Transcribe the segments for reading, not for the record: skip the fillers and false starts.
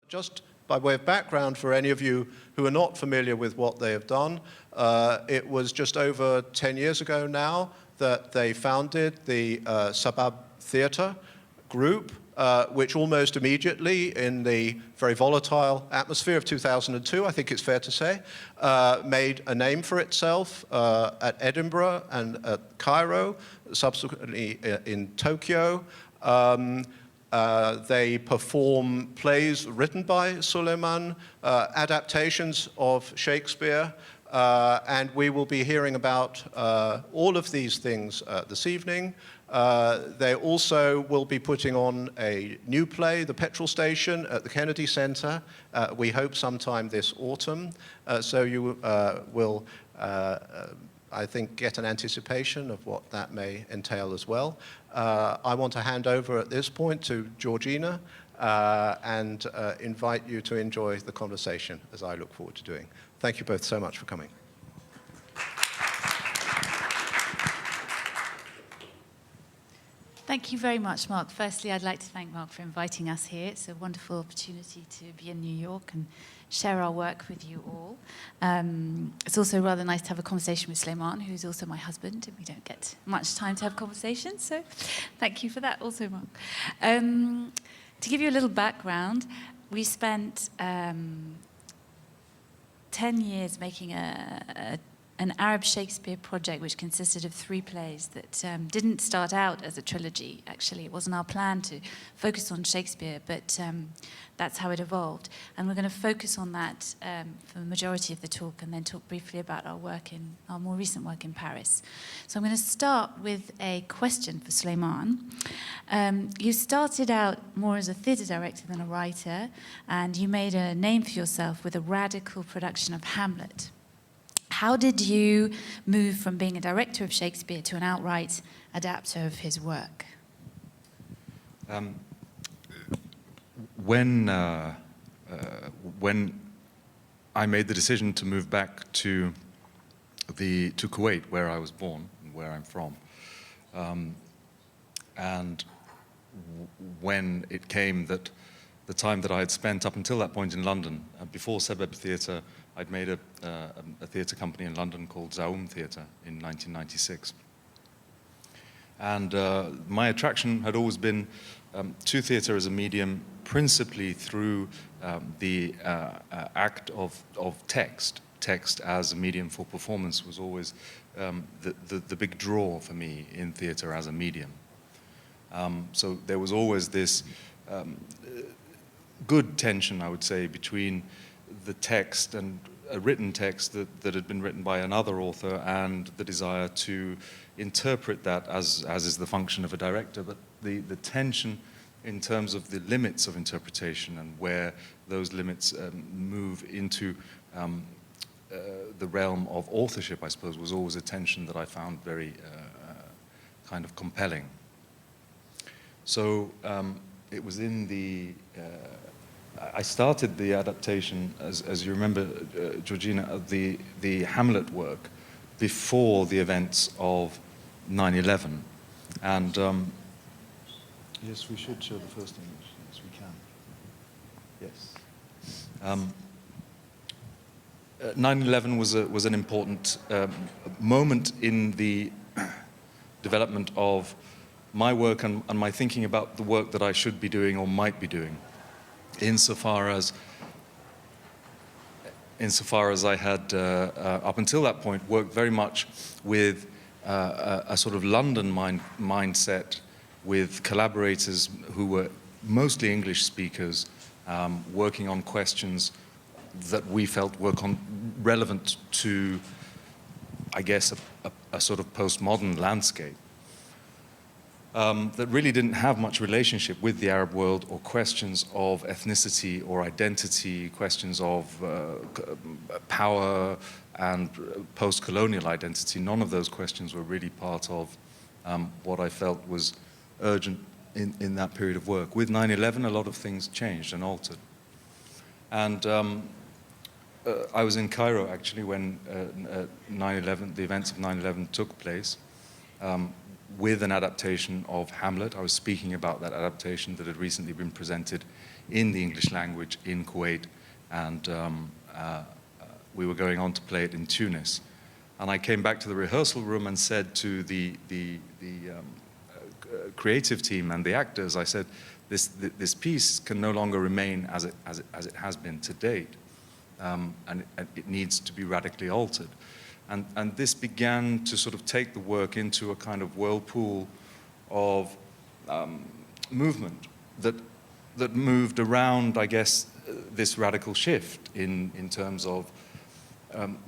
Just by way of background for any of you who are not familiar with what they have done, it was just over 10 years ago now that they founded the Sabab Theatre group, which almost immediately, in the very volatile atmosphere of 2002, I think it's fair to say, made a name for itself at Edinburgh and at Cairo, subsequently in Tokyo. They perform plays written by Sulayman, adaptations of Shakespeare, and we will be hearing about all of these things this evening. They also will be putting on a new play, The Petrol Station, at the Kennedy Center, we hope sometime this autumn. So you will, I think, get an anticipation of what that may entail as well. I want to hand over at this point to Georgina and invite you to enjoy the conversation, as I look forward to doing. Thank you both so much for coming. Thank you very much, Mark. Firstly, I'd like to thank Mark for inviting us here. It's a wonderful opportunity to be in New York and share our work with you all. It's also rather nice to have a conversation with Sulayman, who's also my husband, and we don't get much time to have conversations, so thank you for that also, Mark. To give you a little background, we spent 10 years making an Arab Shakespeare project which consisted of 3 plays that didn't start out as a trilogy. Actually, it wasn't our plan to focus on Shakespeare, but that's how it evolved. And we're going to focus on that for the majority of the talk, and then talk briefly about our more recent work in Paris. So I'm going to start with a question for Sulayman. You started out more as a theatre director than a writer, and you made a name for yourself with a radical production of Hamlet. How did you move from being a director of Shakespeare to an outright adapter of his work? When I made the decision to move back to Kuwait, where I was born and where I'm from, and when it came that the time that I had spent up until that point in London, before Sabab Theatre, I'd made a theatre company in London called Zaum Theatre in 1996. And my attraction had always been to theatre as a medium, principally through the act of text. Text as a medium for performance was always the big draw for me in theatre as a medium. So there was always this good tension, I would say, between the text and a written text that had been written by another author and the desire to interpret that as is the function of a director, but the tension in terms of the limits of interpretation and where those limits move into the realm of authorship, I suppose, was always a tension that I found very kind of compelling. So it was in the I started the adaptation, as you remember, Georgina, of the Hamlet work before the events of 9/11. And yes, we should show the first image. Yes, we can. Yes. 9/11 was an important moment in the development of my work and my thinking about the work that I should be doing or might be doing. Insofar as I had, up until that point, worked very much with a sort of London mindset, with collaborators who were mostly English speakers, working on questions that we felt were relevant to, I guess, a sort of postmodern landscape. That really didn't have much relationship with the Arab world or questions of ethnicity or identity, questions of power and post-colonial identity. None of those questions were really part of what I felt was urgent in that period of work. With 9/11, a lot of things changed and altered. And I was in Cairo, actually, when 9/11, the events of 9/11 took place. With an adaptation of Hamlet. I was speaking about that adaptation that had recently been presented in the English language in Kuwait, and we were going on to play it in Tunis. And I came back to the rehearsal room and said to the creative team and the actors, I said, this piece can no longer remain as it has been to date, and it needs to be radically altered. And this began to sort of take the work into a kind of whirlpool of movement that moved around, I guess, this radical shift in terms of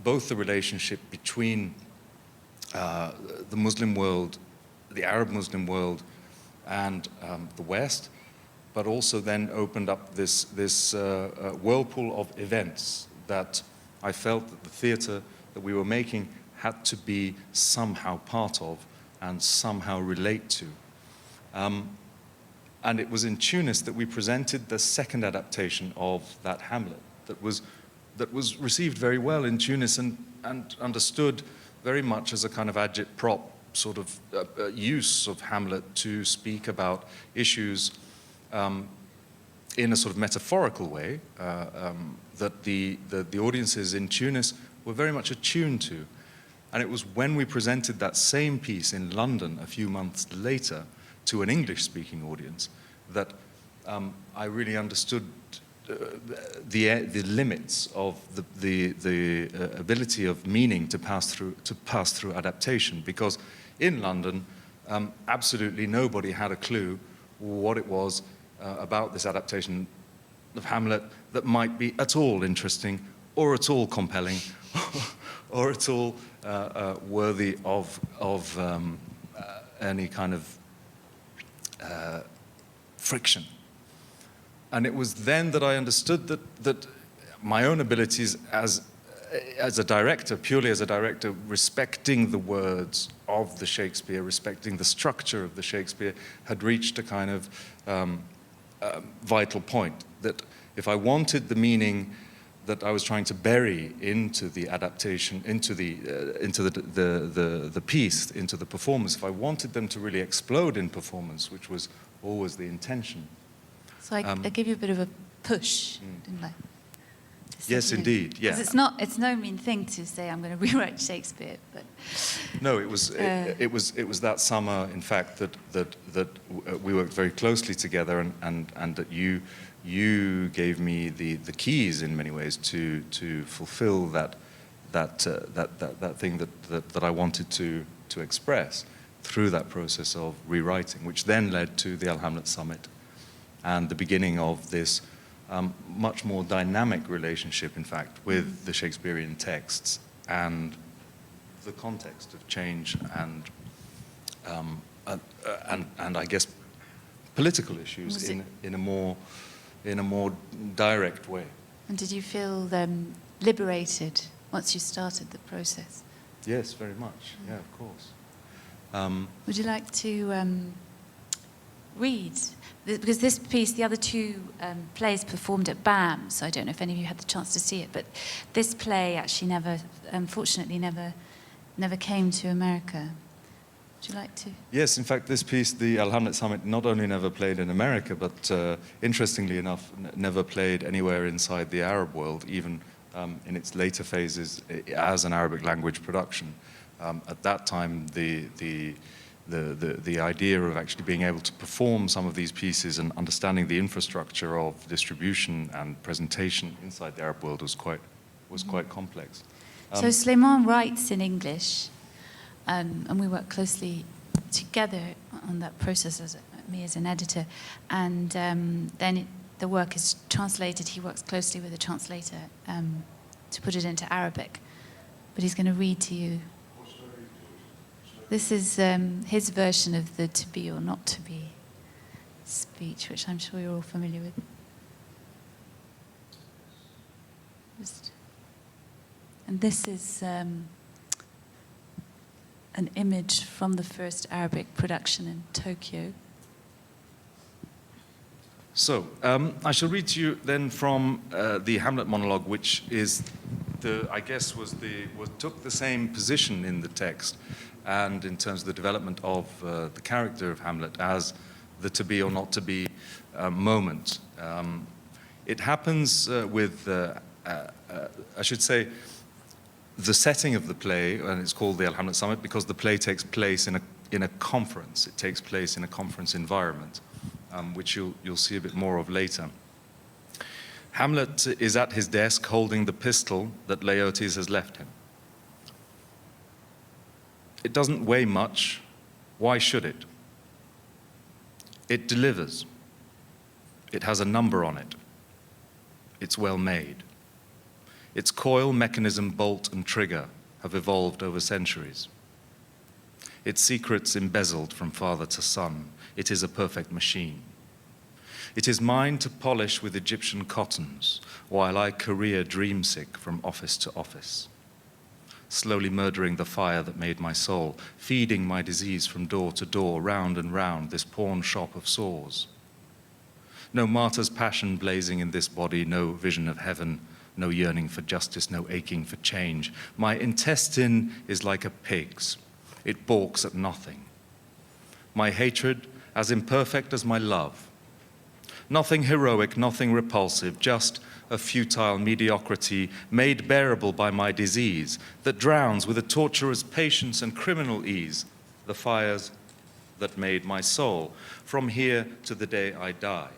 both the relationship between the Muslim world, the Arab Muslim world, and the West, but also then opened up this whirlpool of events that I felt that the theatre that we were making had to be somehow part of and somehow relate to. And it was in Tunis that we presented the second adaptation of that Hamlet that was received very well in Tunis and understood very much as a kind of agitprop sort of use of Hamlet to speak about issues in a sort of metaphorical way that the audiences in Tunis were very much attuned to. And it was when we presented that same piece in London a few months later to an English-speaking audience that I really understood the limits of the ability of meaning to pass through adaptation, because in London absolutely nobody had a clue what it was about this adaptation of Hamlet that might be at all interesting or at all compelling or at all worthy of any kind of friction. And it was then that I understood that my own abilities as a director, purely as a director, respecting the words of the Shakespeare, respecting the structure of the Shakespeare, had reached a kind of vital point. That if I wanted the meaning that I was trying to bury into the adaptation, into the piece, into the performance, if I wanted them to really explode in performance, which was always the intention. So I gave you a bit of a push, didn't I? Yes, indeed. Yeah. Because it's no mean thing to say I'm going to rewrite Shakespeare, but no, it was that summer, in fact, that we worked very closely together, and that you gave me the keys in many ways to fulfill that thing that I wanted to express through that process of rewriting, which then led to the Al Hamlet Summit and the beginning of this much more dynamic relationship, in fact, with the Shakespearean texts and the context of change and I guess political issues in a more direct way. And did you feel liberated once you started the process? Yes, very much. Yeah, of course. Would you like to read? Because this piece, the other two plays performed at BAM, so I don't know if any of you had the chance to see it, but this play actually unfortunately never came to America. Would you like to? Yes, in fact, this piece, the Al Hamlet Summit, not only never played in America, but interestingly enough, never played anywhere inside the Arab world, even in its later phases as an Arabic language production. At that time, the idea of actually being able to perform some of these pieces and understanding the infrastructure of distribution and presentation inside the Arab world was quite complex. So Sulayman writes in English, and we work closely together on that process, me as an editor, and then the work is translated. He works closely with the translator to put it into Arabic, but he's going to read to you. This is his version of the to be or not to be speech, which I'm sure you're all familiar with. And this is an image from the first Arabic production in Tokyo. So, I shall read to you then from the Hamlet monologue, which is took the same position in the text and in terms of the development of the character of Hamlet as the to be or not to be moment. It happens with, I should say, the setting of the play, and it's called the Al Hamlet Summit because the play takes place in a conference. It takes place in a conference environment, which you'll see a bit more of later. Hamlet is at his desk holding the pistol that Laertes has left him. It doesn't weigh much. Why should it? It delivers. It has a number on it. It's well made. Its coil, mechanism, bolt, and trigger have evolved over centuries. Its secrets embezzled from father to son. It is a perfect machine. It is mine to polish with Egyptian cottons, while I career dreamsick from office to office, slowly murdering the fire that made my soul, feeding my disease from door to door, round and round this pawn shop of sores. No martyr's passion blazing in this body, no vision of heaven, no yearning for justice, no aching for change. My intestine is like a pig's. It balks at nothing. My hatred as imperfect as my love. Nothing heroic, nothing repulsive, just a futile mediocrity made bearable by my disease that drowns with a torturer's patience and criminal ease the fires that made my soul from here to the day I die.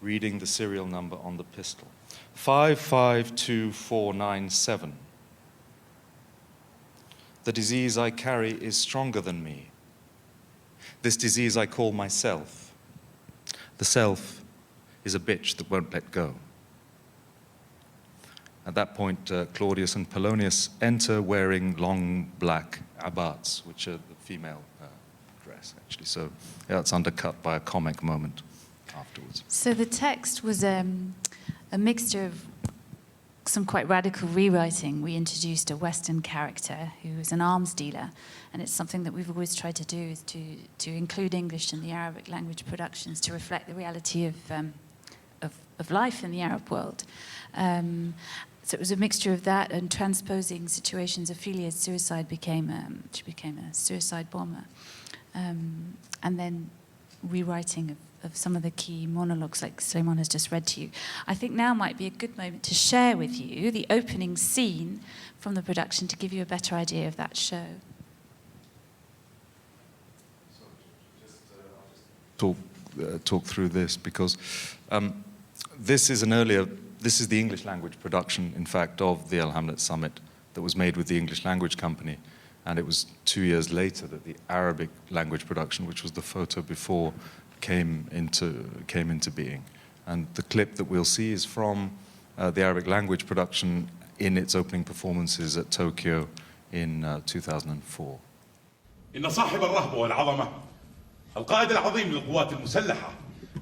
Reading the serial number on the pistol. 552497. The disease I carry is stronger than me. This disease I call myself. The self is a bitch that won't let go. At that point, Claudius and Polonius enter wearing long black abats, which are the female dress, actually. So yeah, it's undercut by a comic moment afterwards. So the text was a mixture of some quite radical rewriting. We introduced a Western character who was an arms dealer, and it's something that we've always tried to do, is to include English in the Arabic language productions to reflect the reality of life in the Arab world. So it was a mixture of that and transposing situations. Ophelia's suicide she became a suicide bomber, and then rewriting of some of the key monologues like Sulayman has just read to you. I think now might be a good moment to share with you the opening scene from the production to give you a better idea of that show. Talk through this because this is the English language production, in fact, of the Al Hamlet Summit that was made with the English language company, and it was 2 years later that the Arabic language production, which was the photo before, came into being. And the clip that we'll see is from the Arabic language production in its opening performances at Tokyo in 2004. إن صاحب الرهبة والعظمة القائد العظيم للقوات المسلحة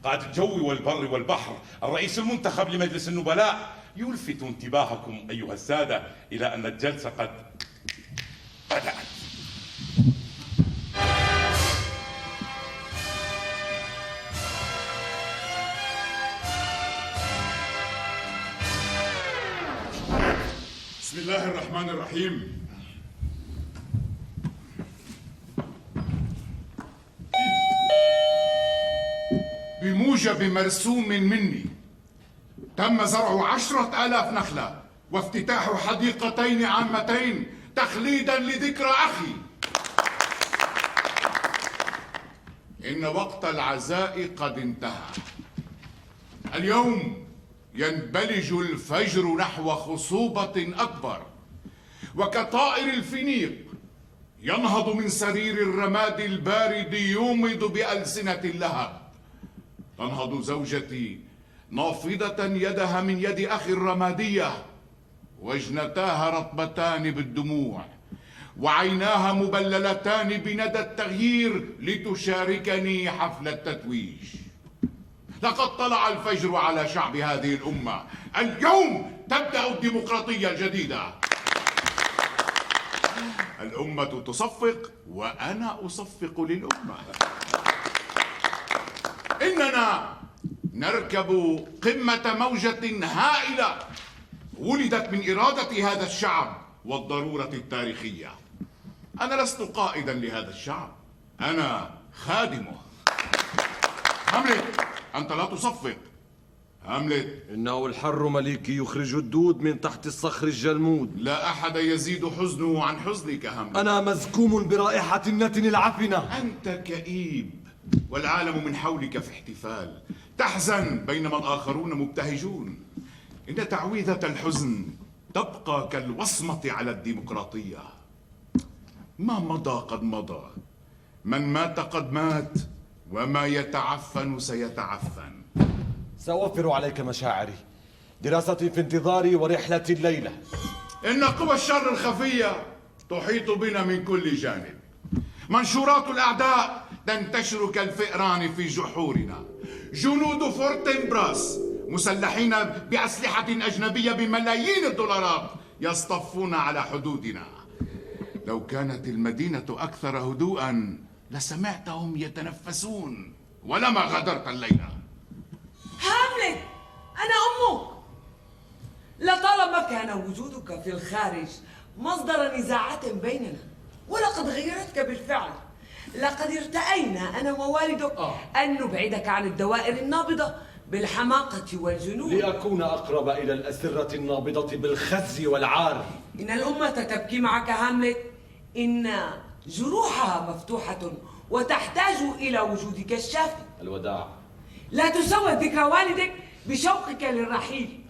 قائد الجو والبر والبحر الرئيس المنتخب لمجلس النبلاء يلفت انتباهكم أيها السادة إلى أن الجلسة قد بدأت. بسم الله الرحمن الرحيم. بموجب مرسوم مني تم زرع 10,000 نخلة وافتتاح حديقتين عامتين تخليدا لذكرى أخي. إن وقت العزاء قد انتهى. اليوم ينبلج الفجر نحو خصوبة أكبر، وكطائر الفينيق ينهض من سرير الرماد البارد يومض بألسنة اللهب. تنهض زوجتي نافضة يدها من يد أخي الرمادية، وجنتاها رطبتان بالدموع، وعيناها مبللتان بندى التغيير لتشاركني حفل التتويج. لقد طلع الفجر على شعب هذه الأمة. اليوم تبدأ الديمقراطية الجديدة. الأمة تصفق وأنا أصفق للأمة. إننا نركب قمة موجة هائلة ولدت من إرادة هذا الشعب والضرورة التاريخية. أنا لست قائدا لهذا الشعب، أنا خادمه. هاملت أنت لا تصفق. هاملت. إنه الحر مليكي يخرج الدود من تحت الصخر الجلمود. لا أحد يزيد حزنه عن حزنك هاملت. أنا مزكوم برائحة النتن العفنة. أنت كئيب والعالم من حولك في احتفال. تحزن بينما الآخرون مبتهجون. إن تعويذة الحزن تبقى كالوصمة على الديمقراطية. ما مضى قد مضى، من مات قد مات، وما يتعفن سيتعفن. سأوفر عليك مشاعري، دراستي في انتظاري ورحلة الليلة. إن قوى الشر الخفية تحيط بنا من كل جانب. منشورات الأعداء تنتشر كالفئران في جحورنا. جنود فورتنبراس مسلحين بأسلحة أجنبية بملايين الدولارات يصطفون على حدودنا. لو كانت المدينة أكثر هدوءا لسمعتهم يتنفسون ولما غادرت الليلة. هاملت، أنا أمك. لطالما كان وجودك في الخارج مصدر نزاعات بيننا، ولقد غيرتك بالفعل. لقد ارتأينا أنا ووالدك أن نبعدك عن الدوائر النابضة بالحماقة والجنون، لأكون أقرب إلى الأسرة النابضة بالخزي والعار. إن الأمة تبكي معك هاملت، إن جروحها مفتوحة وتحتاج إلى وجودك الشافي. الوداع. لا تسوى ذكرى والدك بشوقك للرحيل.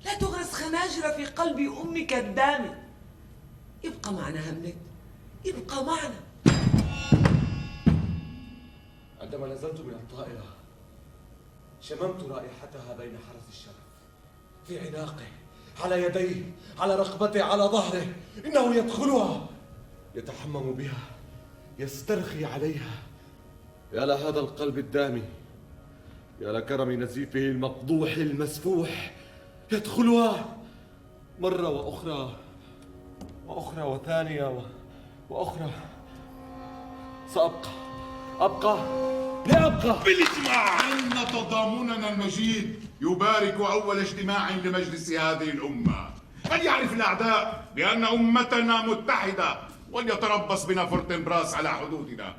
لا تغرس خناجر في قلب أمك الدامي. ابقى معنا هاملت، ابقى معنا. عندما نزلت من الطائرة شممت رائحتها بين حرس الشرف، في عناقه، على يديه، على رقبته، على ظهره. إنه يدخلها، يتحمم بها، يسترخي عليها. يا لهذا القلب الدامي، يا لكرم نزيفه المقضوح المسفوح. يدخلها مرة وأخرى وأخرى وثانية وأخرى. أبقى لأبقى بالاجتماع. إن تضامننا المجيد يبارك أول اجتماع لمجلس هذه الأمة. فليعرف الأعداء بأن أمتنا متحدة، وليتربص بنا فورتنبراس على حدودنا.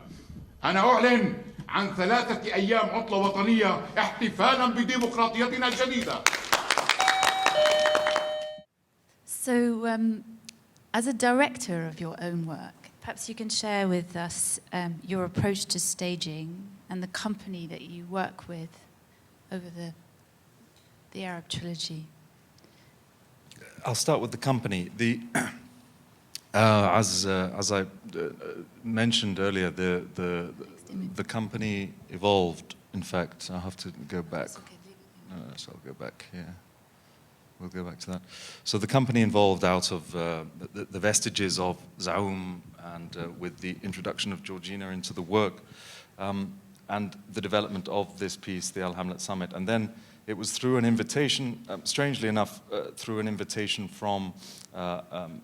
أنا أعلن عن 3 أيام عطلة وطنية احتفالا بديمقراطيتنا الجديدة. So, as a director of your own work, perhaps you can share with us your approach to staging and the company that you work with over the Arab trilogy. I'll start with the company. As I mentioned earlier, the company evolved. In fact, I have to go back. So I'll go back here. We'll go back to that. So the company evolved out of the vestiges of Zaum and with the introduction of Georgina into the work and the development of this piece, the Al Hamlet Summit. And then it was through an invitation, strangely enough, through an invitation from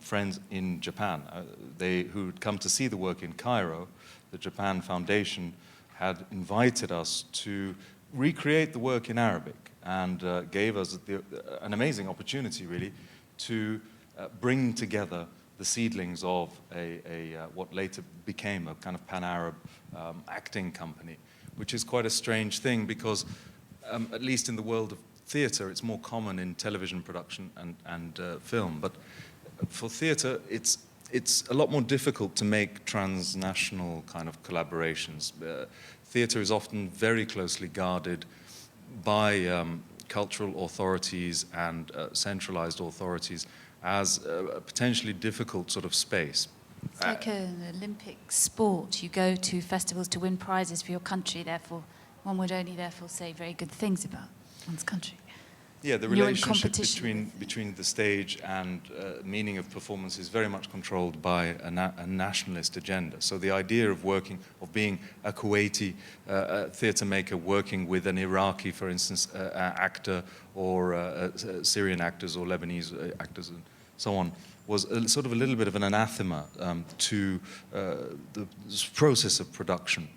friends in Japan. Who had come to see the work in Cairo. The Japan Foundation had invited us to recreate the work in Arabic and gave us an amazing opportunity, really, to bring together the seedlings of what later became a kind of pan-Arab acting company, which is quite a strange thing because, at least in the world of theatre, it's more common in television production and film. But for theatre, it's a lot more difficult to make transnational kind of collaborations. Theatre is often very closely guarded by cultural authorities and centralized authorities as a potentially difficult sort of space. It's like an Olympic sport. You go to festivals to win prizes for your country, therefore one would only therefore say very good things about one's country. Yeah, the You're in relationship competition between the stage and meaning of performance is very much controlled by a nationalist agenda. So the idea of being a Kuwaiti theatre maker working with an Iraqi, for instance, actor, or Syrian actors or Lebanese actors and so on, was sort of a little bit of an anathema to the process of production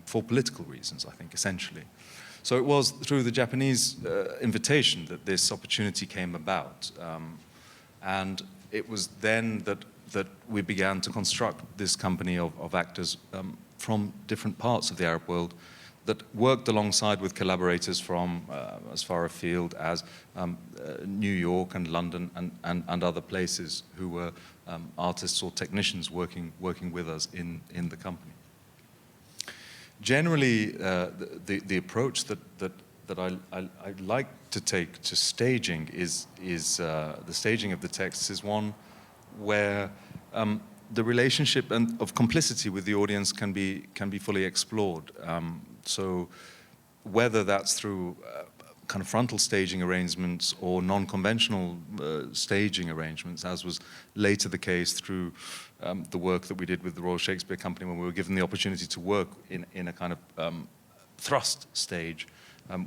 for political reasons, I think, essentially. So it was through the Japanese invitation that this opportunity came about. And it was then that we began to construct this company of actors from different parts of the Arab world that worked alongside with collaborators from as far afield as New York and London and other places who were artists or technicians working with us in the company. Generally, the approach that I like to take to staging is the staging of the texts is one where the relationship of complicity with the audience can be fully explored. So whether that's through kind of frontal staging arrangements or non-conventional staging arrangements, as was later the case through the work that we did with the Royal Shakespeare Company when we were given the opportunity to work in a kind of thrust stage,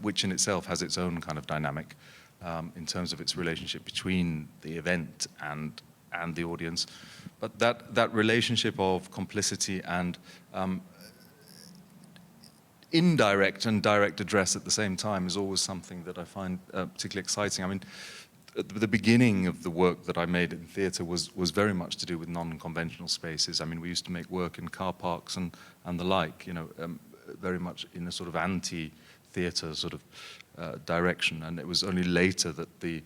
which in itself has its own kind of dynamic in terms of its relationship between the event and the audience. But that relationship of complicity and indirect and direct address at the same time is always something that I find particularly exciting. I mean, the beginning of the work that I made in theatre was very much to do with non-conventional spaces. I mean, we used to make work in car parks and the like, you know, very much in a sort of anti-theatre sort of direction. And it was only later that the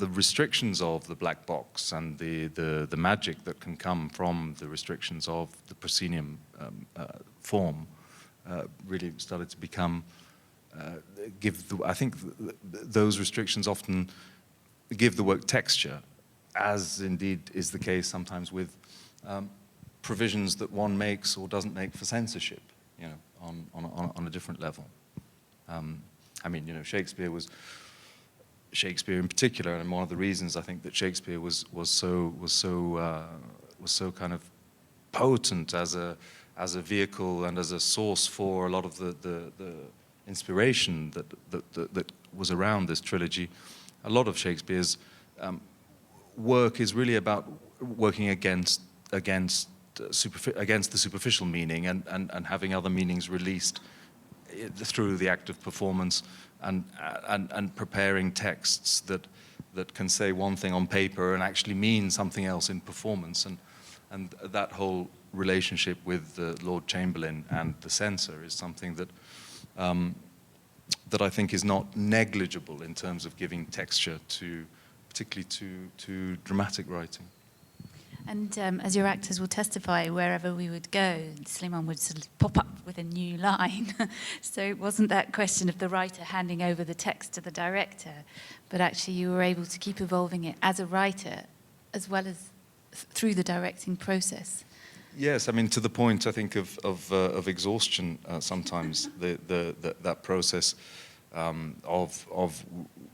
restrictions of the black box and the magic that can come from the restrictions of the proscenium form really started to become, I think those restrictions often give the work texture, as indeed is the case sometimes with provisions that one makes or doesn't make for censorship, you know, on a different level. I mean, you know, Shakespeare in particular, and one of the reasons I think that Shakespeare was so kind of potent as a vehicle and as a source for a lot of the inspiration that was around this trilogy. A lot of Shakespeare's work is really about working against the superficial meaning and having other meanings released through the act of performance and preparing texts that can say one thing on paper and actually mean something else in performance. And that whole relationship with the Lord Chamberlain and the censor is something that that I think is not negligible in terms of giving texture to, particularly to dramatic writing. And as your actors will testify, wherever we would go, Sulayman would sort of pop up with a new line. So it wasn't that question of the writer handing over the text to the director, but actually you were able to keep evolving it as a writer, as well as through the directing process. Yes, I mean, to the point, I think, of exhaustion sometimes, that process of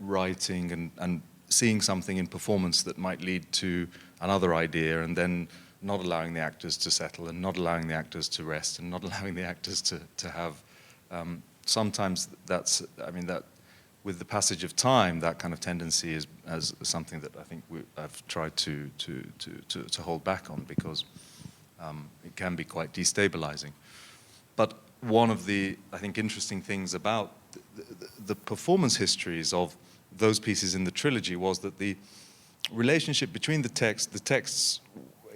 writing and seeing something in performance that might lead to another idea, and then not allowing the actors to settle, and not allowing the actors to rest, and not allowing the actors to have. Sometimes that's, I mean, that with the passage of time, that kind of tendency is as something that I think I've tried to hold back on, because it can be quite destabilizing. But one of the, I think, interesting things about the performance histories of those pieces in the trilogy was that the relationship between the texts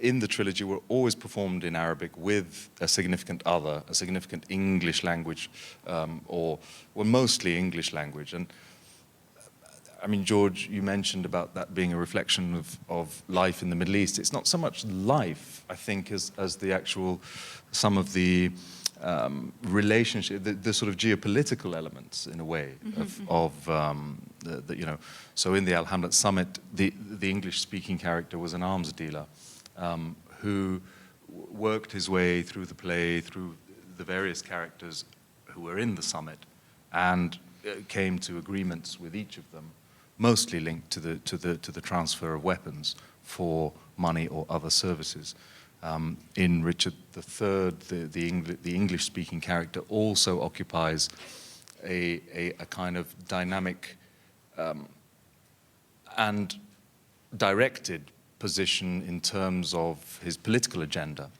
in the trilogy were always performed in Arabic with a significant other, a significant English language, or mostly English language. And I mean, George, you mentioned about that being a reflection of life in the Middle East. It's not so much life, I think, as the actual, some of the relationship, the sort of geopolitical elements, in a way, of you know. So in the Al Hamlet Summit, the English-speaking character was an arms dealer who worked his way through the play, through the various characters who were in the summit, and came to agreements with each of them, mostly linked to the transfer of weapons for money or other services. In Richard III, the English-speaking character also occupies a kind of dynamic and directed position in terms of his political agenda.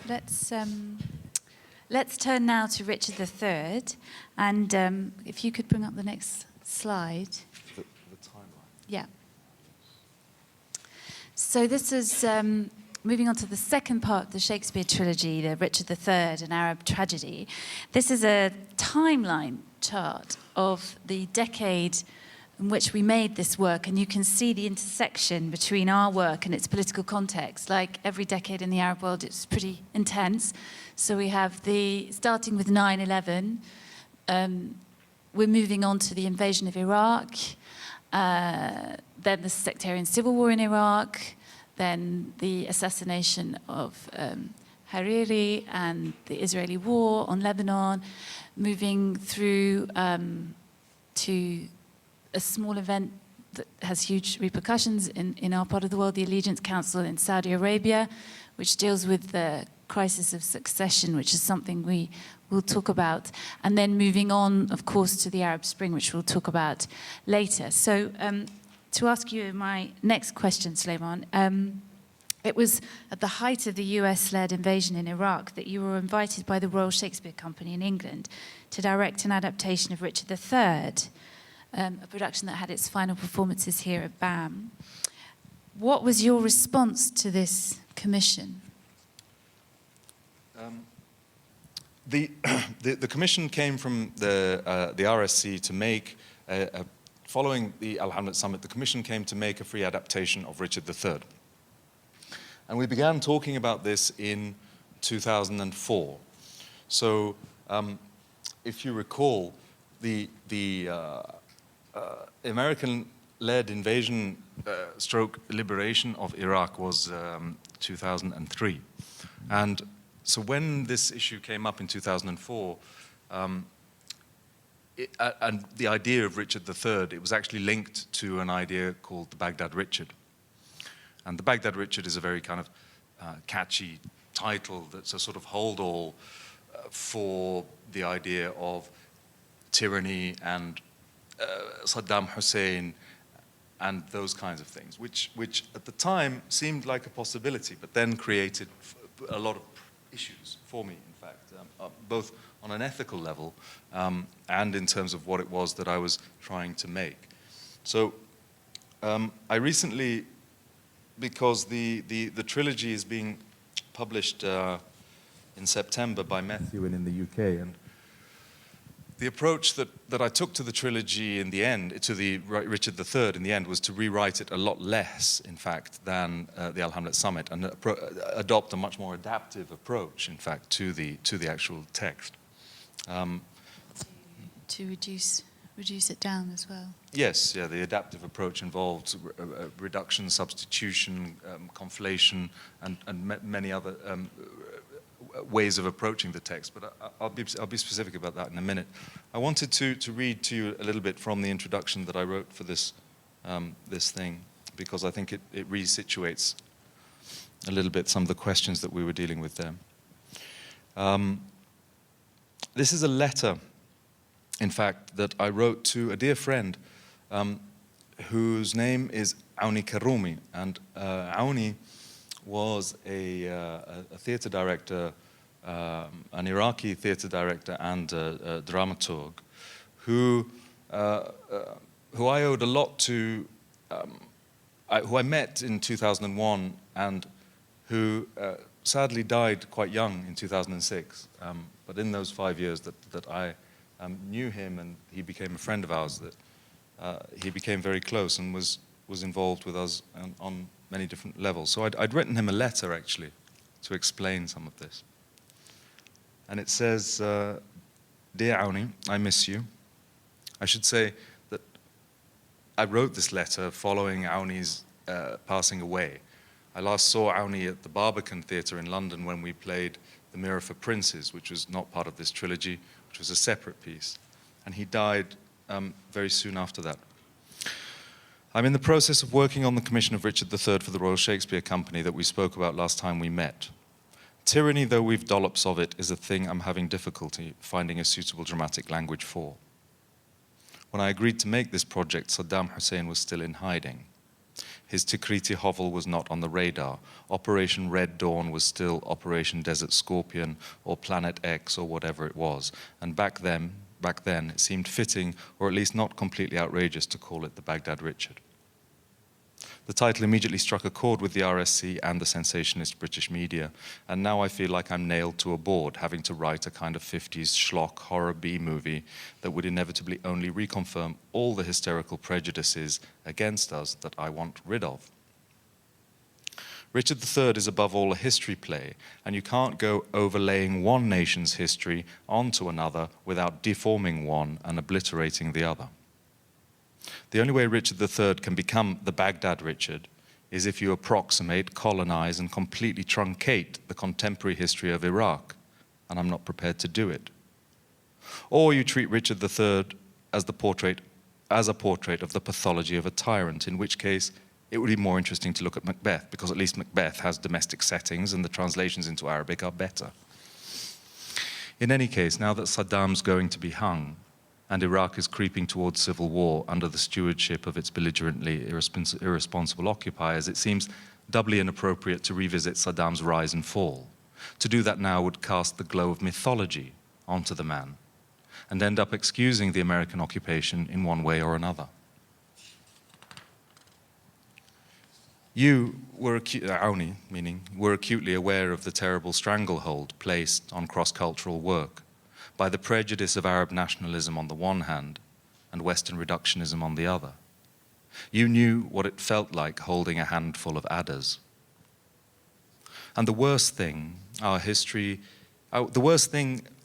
Let's turn now to Richard III, and if you could bring up the next slide. The timeline. Yeah. So this is moving on to the second part of the Shakespeare trilogy, the Richard III, an Arab tragedy. This is a timeline chart of the decade in which we made this work, and you can see the intersection between our work and its political context. Like every decade in the Arab world, it's pretty intense. So we have starting with 9/11, we're moving on to the invasion of Iraq, then the sectarian civil war in Iraq, then the assassination of Hariri and the Israeli war on Lebanon, moving through to a small event that has huge repercussions in our part of the world, the Allegiance Council in Saudi Arabia, which deals with the crisis of succession, which is something we will talk about. And then moving on, of course, to the Arab Spring, which we'll talk about later. So to ask you my next question, Sulayman, it was at the height of the US-led invasion in Iraq that you were invited by the Royal Shakespeare Company in England to direct an adaptation of Richard III, a production that had its final performances here at BAM. What was your response to this commission? The commission came from the RSC to make, following the Al Hamlet Summit, the commission came to make a free adaptation of Richard III. And we began talking about this in 2004. So if you recall, the American-led invasion stroke liberation of Iraq was 2003. And so when this issue came up in 2004, and the idea of Richard III, it was actually linked to an idea called the Baghdad Richard. And the Baghdad Richard is a very kind of catchy title that's a sort of hold-all for the idea of tyranny and Saddam Hussein and those kinds of things, which at the time seemed like a possibility, but then created a lot of issues for me, in fact, both on an ethical level and in terms of what it was that I was trying to make. So I recently, because the trilogy is being published in September by Methuen in the UK, and the approach that I took to the trilogy in the end, to the Richard III in the end, was to rewrite it a lot less, in fact, than the Al Hamlet Summit, and adopt a much more adaptive approach, in fact, to the actual text. To reduce it down as well. Yes, yeah, the adaptive approach involved reduction, substitution, conflation, and many other ways of approaching the text, but I'll be specific about that in a minute. I wanted to read to you a little bit from the introduction that I wrote for this thing, because I think it resituates a little bit some of the questions that we were dealing with there. This is a letter, in fact, that I wrote to a dear friend whose name is Auni Karumi, and Auni was a theatre director, an Iraqi theatre director and a dramaturg, who I owed a lot to, who I met in 2001 and who sadly died quite young in 2006. But in those 5 years that I knew him and he became a friend of ours, that he became very close and was involved with us on many different levels. So I'd written him a letter, actually, to explain some of this. And it says, Dear Auni, I miss you. I should say that I wrote this letter following Auni's passing away. I last saw Auni at the Barbican Theatre in London when we played The Mirror for Princes, which was not part of this trilogy, which was a separate piece. And he died very soon after that. I'm in the process of working on the commission of Richard III for the Royal Shakespeare Company that we spoke about last time we met. Tyranny, though we've dollops of it, is a thing I'm having difficulty finding a suitable dramatic language for. When I agreed to make this project, Saddam Hussein was still in hiding. His Tikriti hovel was not on the radar. Operation Red Dawn was still Operation Desert Scorpion or Planet X or whatever it was. And back then, it seemed fitting, or at least not completely outrageous, to call it the Baghdad Richard. The title immediately struck a chord with the RSC and the sensationalist British media, and now I feel like I'm nailed to a board, having to write a kind of 50s schlock horror B-movie that would inevitably only reconfirm all the hysterical prejudices against us that I want rid of. Richard III is above all a history play, and you can't go overlaying one nation's history onto another without deforming one and obliterating the other. The only way Richard III can become the Baghdad Richard is if you approximate, colonize, and completely truncate the contemporary history of Iraq, and I'm not prepared to do it. Or you treat Richard III as a portrait of the pathology of a tyrant, in which case it would be more interesting to look at Macbeth, because at least Macbeth has domestic settings and the translations into Arabic are better. In any case, now that Saddam's going to be hung, and Iraq is creeping towards civil war under the stewardship of its belligerently irresponsible occupiers, it seems doubly inappropriate to revisit Saddam's rise and fall. To do that now would cast the glow of mythology onto the man, and end up excusing the American occupation in one way or another. You were, Auni, meaning, were acutely aware of the terrible stranglehold placed on cross-cultural work by the prejudice of Arab nationalism on the one hand and Western reductionism on the other. You knew what it felt like holding a handful of adders. And the worst thing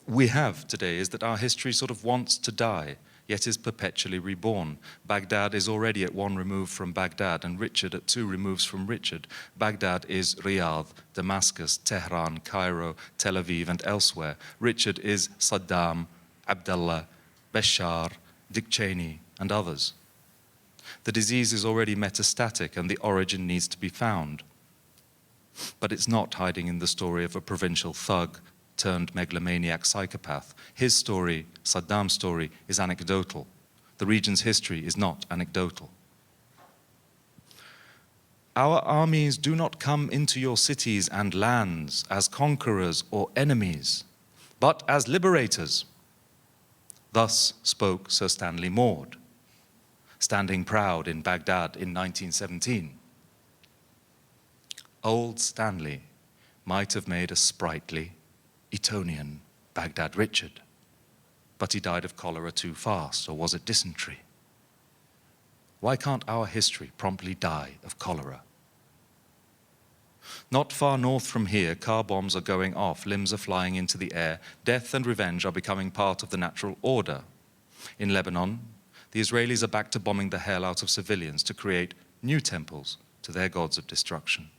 we have today is that our history sort of wants to die, yet is perpetually reborn. Baghdad is already at one remove from Baghdad, and Richard at two removes from Richard. Baghdad is Riyadh, Damascus, Tehran, Cairo, Tel Aviv, and elsewhere. Richard is Saddam, Abdullah, Bashar, Dick Cheney, and others. The disease is already metastatic, and the origin needs to be found. But it's not hiding in the story of a provincial thug turned megalomaniac psychopath. His story, Saddam's story, is anecdotal. The region's history is not anecdotal. Our armies do not come into your cities and lands as conquerors or enemies, but as liberators. Thus spoke Sir Stanley Maude, standing proud in Baghdad in 1917. Old Stanley might have made a sprightly, Etonian Baghdad Richard, but he died of cholera too fast, or was it dysentery? Why can't our history promptly die of cholera? Not far north from here, car bombs are going off, limbs are flying into the air, death and revenge are becoming part of the natural order. In Lebanon, the Israelis are back to bombing the hell out of civilians to create new temples to their gods of destruction.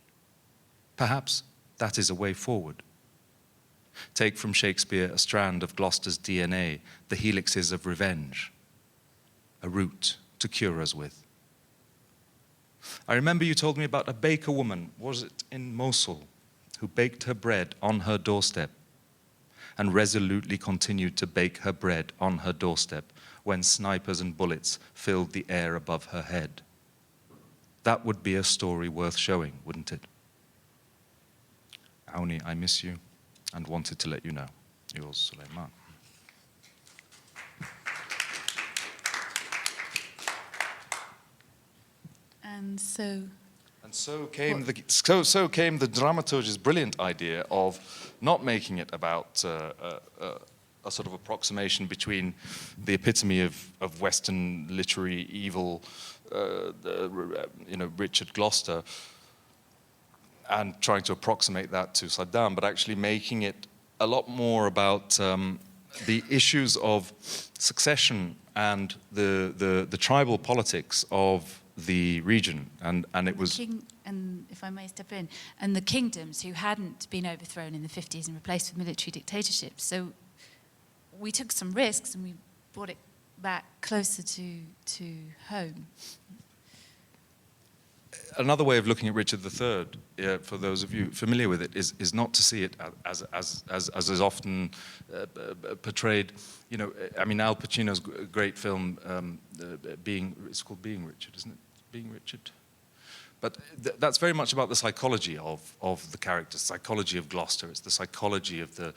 Perhaps that is a way forward. Take from Shakespeare a strand of Gloucester's DNA, the helixes of revenge, a route to cure us with. I remember you told me about a baker woman, was it in Mosul, who baked her bread on her doorstep and resolutely continued to bake her bread on her doorstep when snipers and bullets filled the air above her head. That would be a story worth showing, wouldn't it? Auni, I miss you and wanted to let you know. Yours, Sulayman. And so came the dramaturge's brilliant idea of not making it about a sort of approximation between the epitome of Western literary evil, Richard Gloucester, and trying to approximate that to Saddam, but actually making it a lot more about the issues of succession and the tribal politics of the region, and it was and if I may step in, and the kingdoms who hadn't been overthrown in the 50s and replaced with military dictatorships. So we took some risks and we brought it back closer to home. Another way of looking at Richard III, for those of you familiar with it, is not to see it as is often portrayed. You know, I mean, Al Pacino's great film, it's called Being Richard, isn't it? Being Richard. But that's very much about the psychology of the character, psychology of Gloucester. It's the psychology of the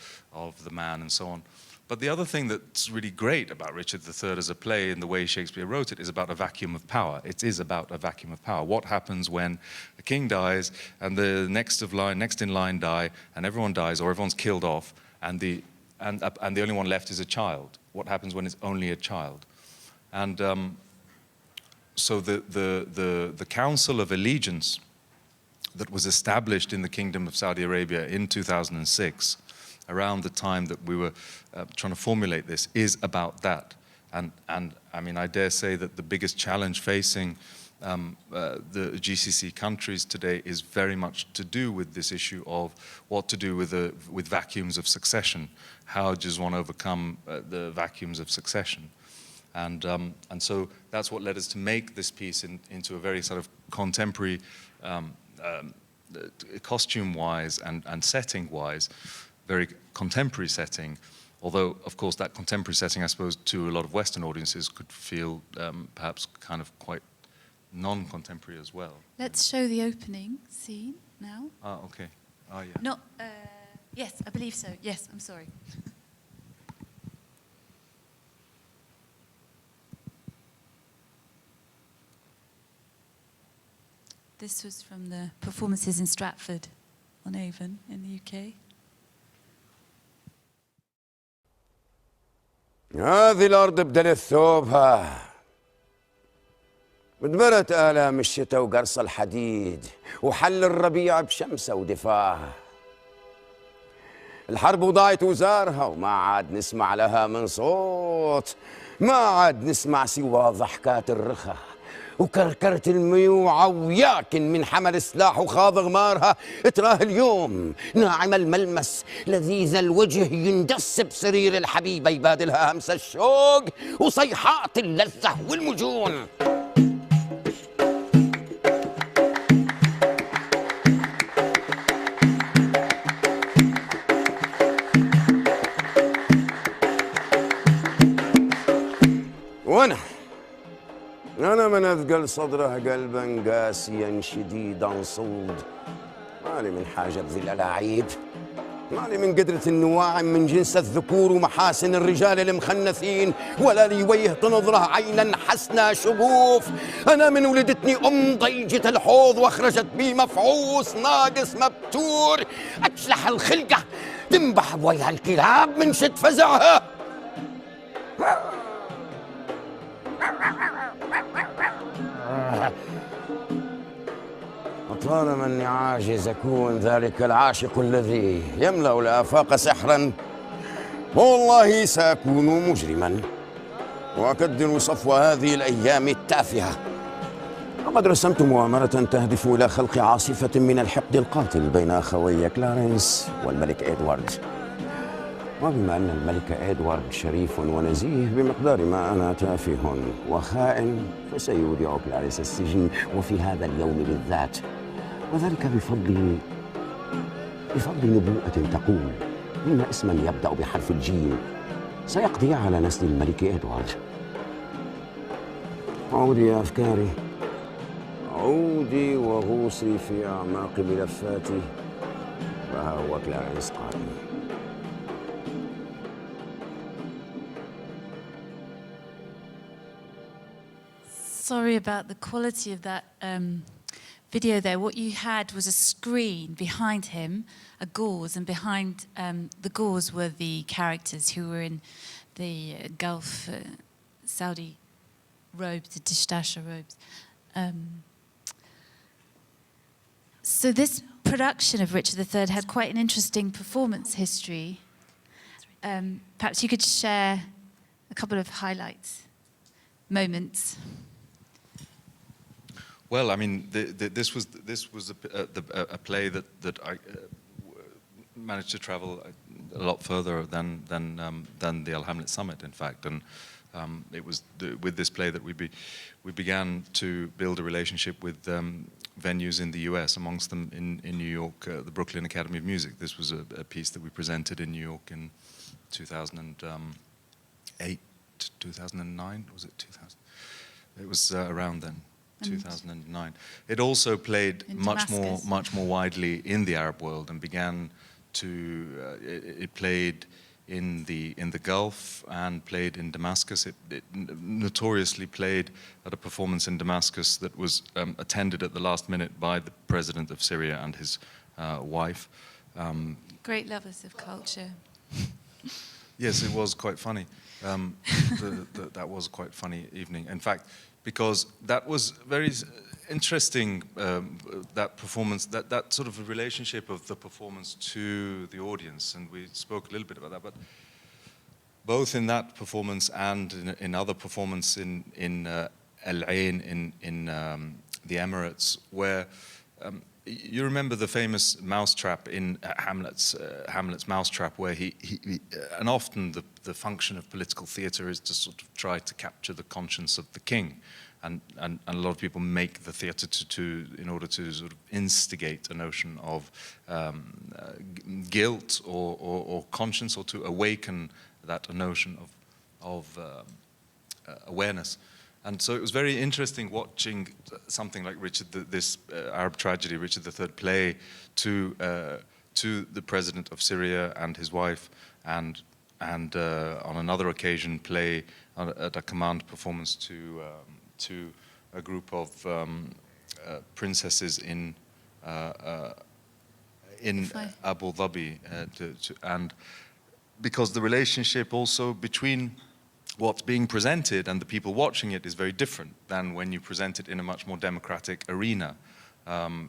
man and so on. But the other thing that's really great about Richard III as a play and the way Shakespeare wrote it is about a vacuum of power. It is about a vacuum of power. What happens when a king dies and the next in line die, and everyone dies or everyone's killed off, and the only one left is a child? What happens when it's only a child? And so the Council of Allegiance that was established in the Kingdom of Saudi Arabia in 2006, around the time that we were trying to formulate this, is about that. And I mean, I dare say that the biggest challenge facing the GCC countries today is very much to do with this issue of what to do with vacuums of succession. How does one overcome the vacuums of succession? And so that's what led us to make this piece into a very sort of contemporary, costume-wise and setting-wise, very contemporary setting. Although, of course, that contemporary setting, I suppose, to a lot of Western audiences could feel perhaps kind of quite non-contemporary as well. Let's show the opening scene now. Ah, okay. Ah, yeah. No, yes, I believe so. Yes, I'm sorry. This was from the performances in Stratford-on-Avon in the UK. هذه الأرض بدلت ثوبها، مدبرت آلام الشتاء وقرص الحديد، وحل الربيع بشمسه ودفاها. الحرب وضاعت وزارها وما عاد نسمع لها من صوت، ما عاد نسمع سوى ضحكات الرخا وكركرة الميوعة وياكن من حمل سلاح وخاض غمارها. تراه اليوم ناعم الملمس لذيذ الوجه، يندس بسرير الحبيبة يبادلها همس الشوق وصيحات اللذة والمجون. أنا من أثقل صدره قلبا قاسيا شديدا صلد، مالي من حاجة بذي الألاعيب، مالي من قدرة النواعم من جنس الذكور ومحاسن الرجال المخنثين، ولا لي وجه تنظره عينا حسنا شغوف. أنا من ولدتني ضيجة الحوض وأخرجت بي مفعوص ناقص مبتور، أجلح الخلقة تنبح بوجه الكلاب من شد فزعها. وطالما اني عاجز اكون ذلك العاشق الذي يملا الافاق سحرا، والله ساكون مجرما واكدر صفو هذه الايام التافهه. وقد رسمت مؤامره تهدف الى خلق عاصفه من الحقد القاتل بين اخوي كلارنس والملك ادوارد. وبما أن الملك إدوارد شريف ونزيه بمقدار ما أنا تافه وخائن، فسيودع كلاريس السجن وفي هذا اليوم بالذات، وذلك بفضل نبوءة تقول إن اسما يبدأ بحرف الجيم سيقضي على نسل الملك إدوارد. عودي يا أفكاري، عودي وغوصي في أعماق ملفاتي، فها هو كلارنس قادم. Sorry about the quality of that video there. What you had was a screen behind him, a gauze, and behind the gauze were the characters who were in the Gulf Saudi robes, the Dishtasha robes. So this production of Richard III had quite an interesting performance history. Perhaps you could share a couple of highlights, moments. Well, I mean, this was a play that I managed to travel a lot further than the Al Hamlet Summit, in fact, and it was with this play that we began to build a relationship with venues in the U.S., amongst them in New York, the Brooklyn Academy of Music. This was a piece that we presented in New York in 2008, 2009, was it 2000? It was around then. 2009. It also played much more widely in the Arab world and began to. It played in the Gulf and played in Damascus. It notoriously played at a performance in Damascus that was attended at the last minute by the president of Syria and his wife. Great lovers of culture. Yes, it was quite funny. That was a quite funny evening. In fact, because that was very interesting, that performance, that sort of a relationship of the performance to the audience, and we spoke a little bit about that, but both in that performance and in other performance in Al Ain in the Emirates, where you remember the famous mousetrap in Hamlet's mousetrap, where he and often the function of political theatre is to sort of try to capture the conscience of the king, and a lot of people make the theatre in order to sort of instigate a notion of guilt or conscience, or to awaken that notion of awareness. And so it was very interesting watching something like this Arab tragedy, Richard III play to the president of Syria and his wife, and on another occasion play at a command performance to a group of princesses in Abu Dhabi, and because the relationship also between what's being presented and the people watching it is very different than when you present it in a much more democratic arena,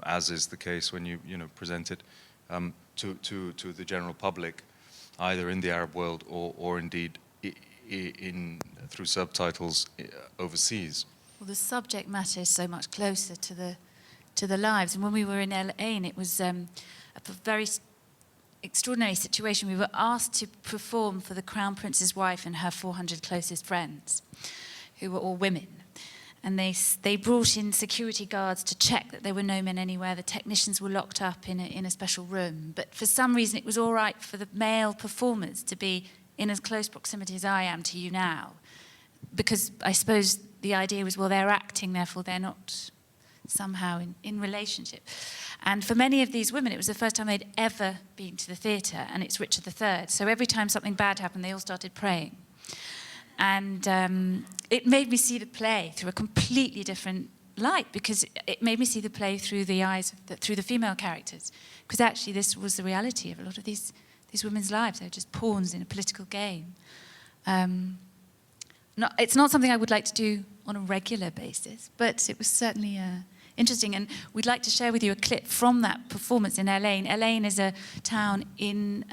as is the case when you present it to the general public, either in the Arab world or indeed through subtitles overseas. Well, the subject matter is so much closer to the lives. And when we were in Al Ain, it was a very extraordinary situation. We were asked to perform for the Crown Prince's wife and her 400 closest friends, who were all women. And they brought in security guards to check that there were no men anywhere. The technicians were locked up in a special room. But for some reason, it was all right for the male performers to be in as close proximity as I am to you now. Because I suppose the idea was, well, they're acting, therefore they're not somehow in relationship. And for many of these women, it was the first time they'd ever been to the theatre, and it's Richard III. So every time something bad happened, they all started praying. And it made me see the play through a completely different light, because it made me see the play through the eyes, through the female characters. Because actually this was the reality of a lot of these women's lives. They were just pawns in a political game. It's not something I would like to do on a regular basis, but it was certainly interesting. And we'd like to share with you a clip from that performance in Al Ain. Al Ain is a town in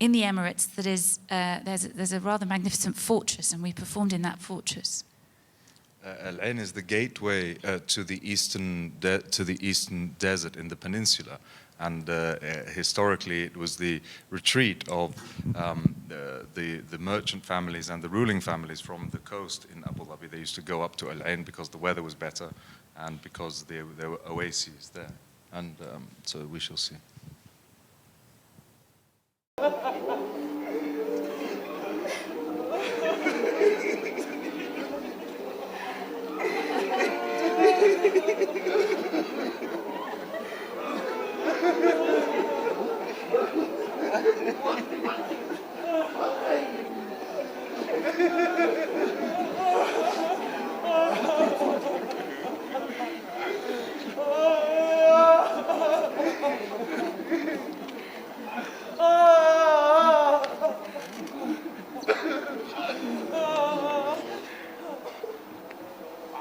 the Emirates that is, there's a rather magnificent fortress, and we performed in that fortress. Al Ain is the gateway to the eastern desert in the peninsula, and historically it was the retreat of the merchant families and the ruling families from the coast in Abu Dhabi. They used to go up to Al Ain because the weather was better and because there were oases there, and so we shall see.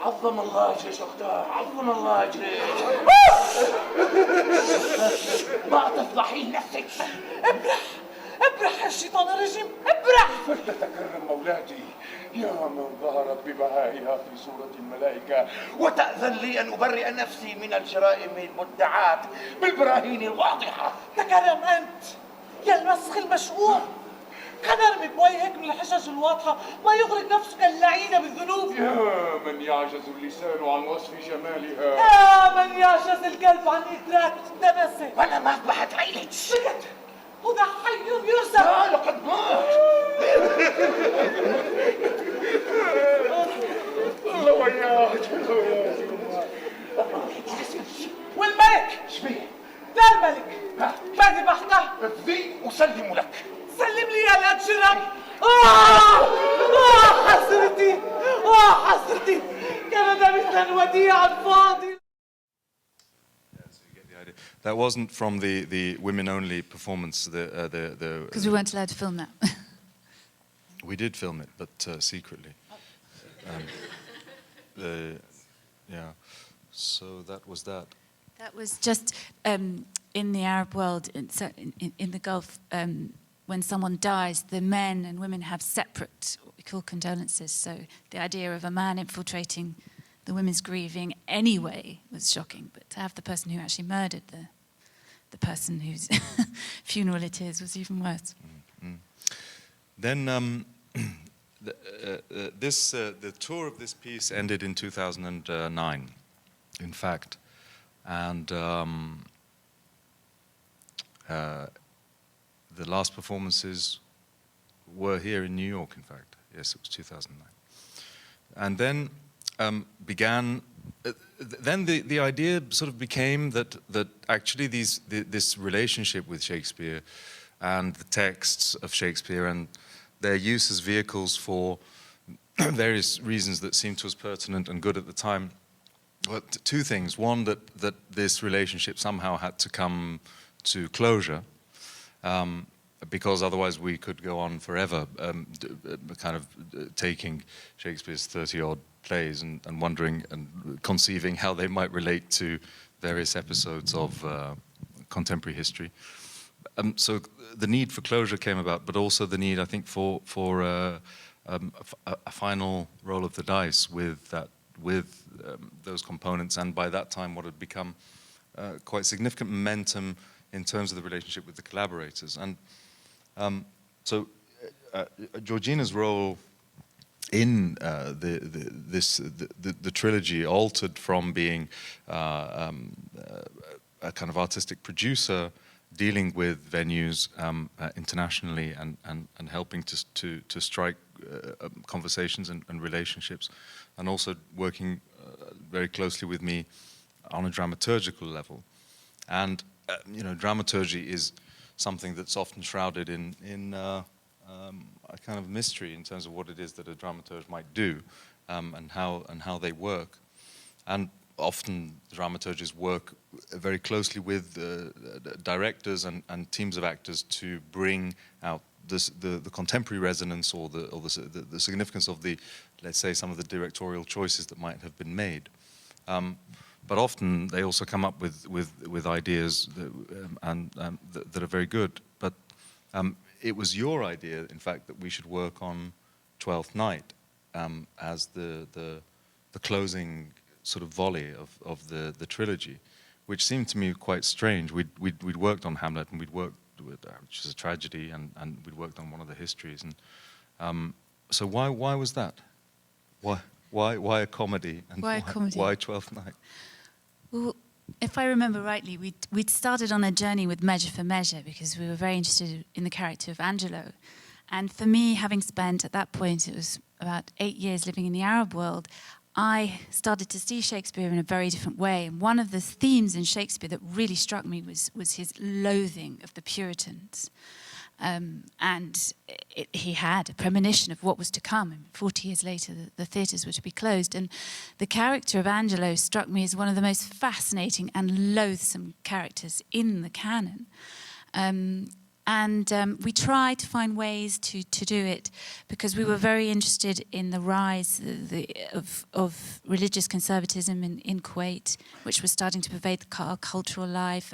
عظم الله اجريش اختار، عظم الله اجريش. ما تفضحين نفسك. ابرح الشيطان الرجيم، ابرح. فلتتكرم مولاتي يا من ظهرت ببهائها في صورة الملائكة، وتأذن لي أن أبرئ نفسي من الجرائم المدعاة بالبراهين الواضحة. تكرم أنت يا المسخ المشؤوم. خلينا نرمي بوجهك من الحجج الواضحة، ما يغرق نفسك اللعينة بالذنوب. يا من يعجز اللسان عن وصف جمالها، يا من يعجز القلب عن إدراك التنسي. وأنا ما أصبحت عيلك. سكت، هذا حي يرسل. لا، لقد مات. الله وياك. والملك؟ شبيه؟ لا الملك. ما ذبحته؟ افدي وسلم لك. سلم لي دمي حسرتي حسرتي كان ده مثل الوديعة الفاضل. That wasn't from the women-only performance. Because we weren't allowed to film that. We did film it, but secretly. Yeah. So that was that. That was just in the Arab world, in the Gulf, when someone dies, the men and women have separate, what we call condolences. So the idea of a man infiltrating the women's grieving anyway was shocking, but to have the person who actually murdered the person whose funeral it is was even worse. Mm-hmm. Then the tour of this piece ended in 2009, in fact, and the last performances were here in New York, in fact. Yes, it was 2009. And then began, then the idea sort of became that actually this relationship with Shakespeare and the texts of Shakespeare and their use as vehicles for various reasons that seemed to us pertinent and good at the time. But two things. One, that this relationship somehow had to come to closure, because otherwise we could go on forever kind of taking Shakespeare's 30-odd plays and wondering and conceiving how they might relate to various episodes of contemporary history. So the need for closure came about, but also the need, I think, for a final roll of the dice with those components, and by that time what had become quite significant momentum in terms of the relationship with the collaborators. And so Georgina's role in the trilogy altered from being a kind of artistic producer dealing with venues internationally and helping to strike conversations and relationships, and also working very closely with me on a dramaturgical level. And dramaturgy is something that's often shrouded in a kind of mystery in terms of what it is that a dramaturge might do, and how they work. And often dramaturges work very closely with directors and teams of actors to bring out the contemporary resonance or the significance of let's say, some of the directorial choices that might have been made. But often they also come up with ideas that are very good. But it was your idea, in fact, that we should work on Twelfth Night as the closing sort of volley of the trilogy, which seemed to me quite strange. We'd worked on Hamlet, and we'd worked with, which is a tragedy, and we'd worked on one of the histories. And so why was that? Why a comedy? And why a comedy? Why Twelfth Night? Well, if I remember rightly, we'd started on a journey with Measure for Measure because we were very interested in the character of Angelo. And for me, having spent at that point, it was about 8 years living in the Arab world, I started to see Shakespeare in a very different way. And one of the themes in Shakespeare that really struck me was his loathing of the Puritans. And he had a premonition of what was to come. And 40 years later, the theatres were to be closed. And the character of Angelo struck me as one of the most fascinating and loathsome characters in the canon. We tried to find ways to do it because we were very interested in the rise of religious conservatism in Kuwait, which was starting to pervade our cultural life,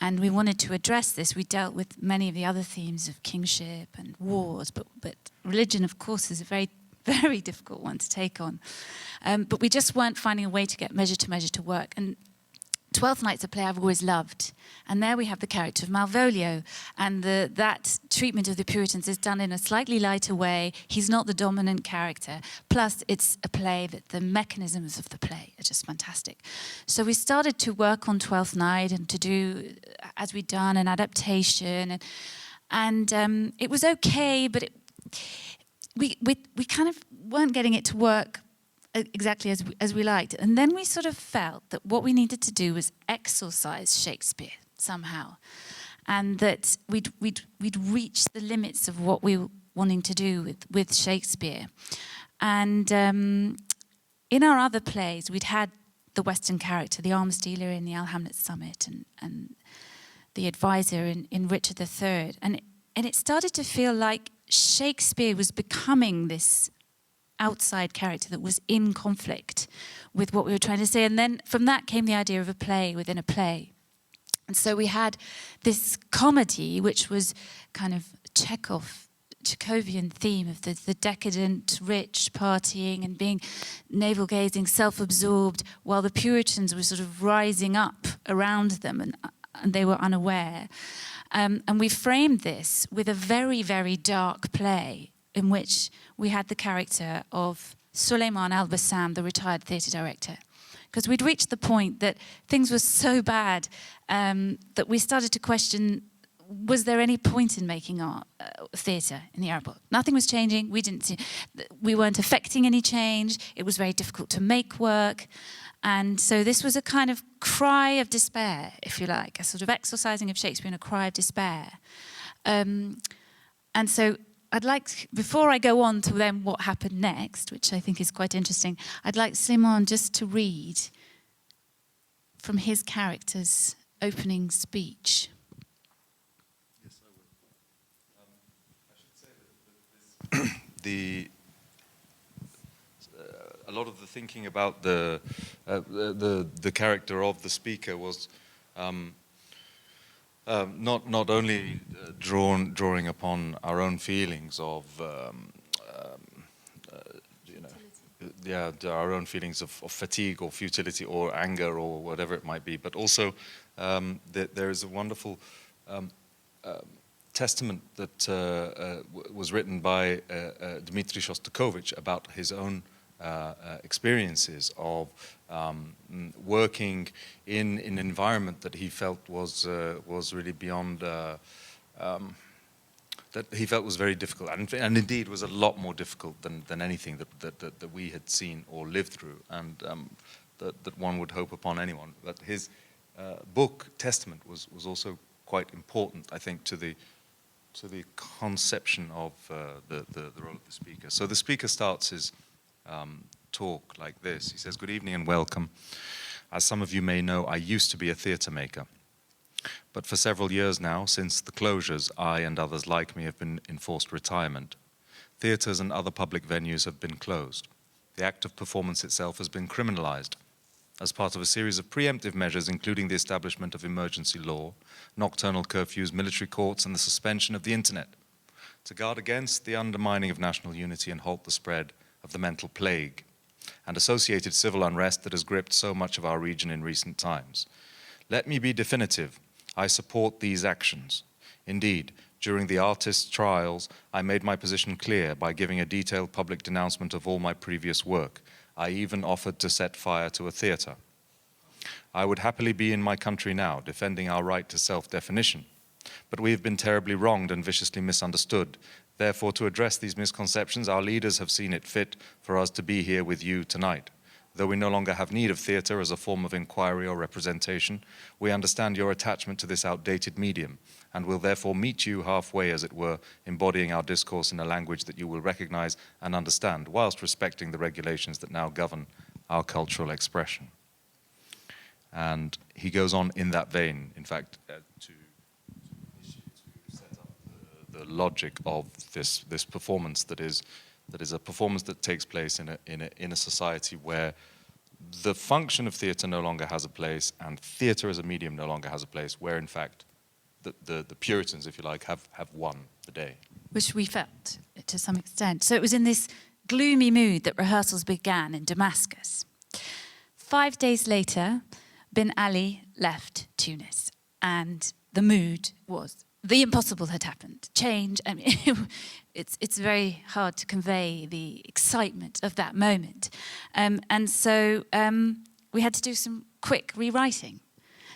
and we wanted to address this. We dealt with many of the other themes of kingship and wars, but religion, of course, is a very, very difficult one to take on. But we just weren't finding a way to get Measure to Measure to work. And Twelfth Night's a play I've always loved. And there we have the character of Malvolio. And that treatment of the Puritans is done in a slightly lighter way. He's not the dominant character. Plus, it's a play that the mechanisms of the play are just fantastic. So we started to work on Twelfth Night and to do, as we'd done, an adaptation. And it was okay, but we kind of weren't getting it to work exactly as we liked. And then we sort of felt that what we needed to do was exorcise Shakespeare somehow. and that we'd reached the limits of what we were wanting to do with Shakespeare. And in our other plays, we'd had the Western character, the arms dealer in the Al Hamlet Summit, and the advisor in Richard III. And it started to feel like Shakespeare was becoming this outside character that was in conflict with what we were trying to say. And then from that came the idea of a play within a play. And so we had this comedy, which was kind of Chekhovian theme of the decadent, rich, partying and being navel-gazing, self-absorbed, while the Puritans were sort of rising up around them and they were unaware. And we framed this with a very, very dark play in which we had the character of Sulayman Al Bassam, the retired theatre director. Because we'd reached the point that things were so bad that we started to question, was there any point in making art, theatre in the Arab world? Nothing was changing. We weren't affecting any change. It was very difficult to make work. And so this was a kind of cry of despair, if you like, a sort of exorcising of Shakespeare in a cry of despair. And so I'd like, before I go on to then what happened next, which I think is quite interesting, I'd like Sulayman just to read from his character's opening speech. Yes, I will. I should say that a lot of the thinking about the character of the speaker was not only drawing upon our own feelings of our own feelings of fatigue or futility or anger or whatever it might be, but also there is a wonderful testament that was written by Dmitry Shostakovich about his own experiences of working in an environment that he felt was really beyond, that he felt was very difficult, and indeed was a lot more difficult than anything that we had seen or lived through, and that one would hope upon anyone. But his book Testament was also quite important, I think, to the conception of the role of the speaker. So the speaker starts his talk like this. He says, "Good evening and welcome. As some of you may know, I used to be a theatre maker. But for several years now, since the closures, I and others like me have been in forced retirement. Theatres and other public venues have been closed. The act of performance itself has been criminalized as part of a series of preemptive measures, including the establishment of emergency law, nocturnal curfews, military courts, and the suspension of the internet, to guard against the undermining of national unity and halt the spread of the mental plague and associated civil unrest that has gripped so much of our region in recent times. Let me be definitive. I support these actions. Indeed, during the artists' trials, I made my position clear by giving a detailed public denouncement of all my previous work. I even offered to set fire to a theatre. I would happily be in my country now, defending our right to self-definition. But we have been terribly wronged and viciously misunderstood. Therefore, to address these misconceptions, our leaders have seen it fit for us to be here with you tonight. Though we no longer have need of theatre as a form of inquiry or representation, we understand your attachment to this outdated medium and will therefore meet you halfway, as it were, embodying our discourse in a language that you will recognize and understand, whilst respecting the regulations that now govern our cultural expression." And he goes on in that vein, in fact, to set up the logic of this performance that is a performance that takes place in a society where the function of theatre no longer has a place, and theatre as a medium no longer has a place, where in fact the Puritans, if you like, have won the day. Which we felt to some extent. So it was in this gloomy mood that rehearsals began in Damascus. 5 days later, Bin Ali left Tunis, and the mood was the impossible had happened. Change. I mean, it's very hard to convey the excitement of that moment, and so we had to do some quick rewriting.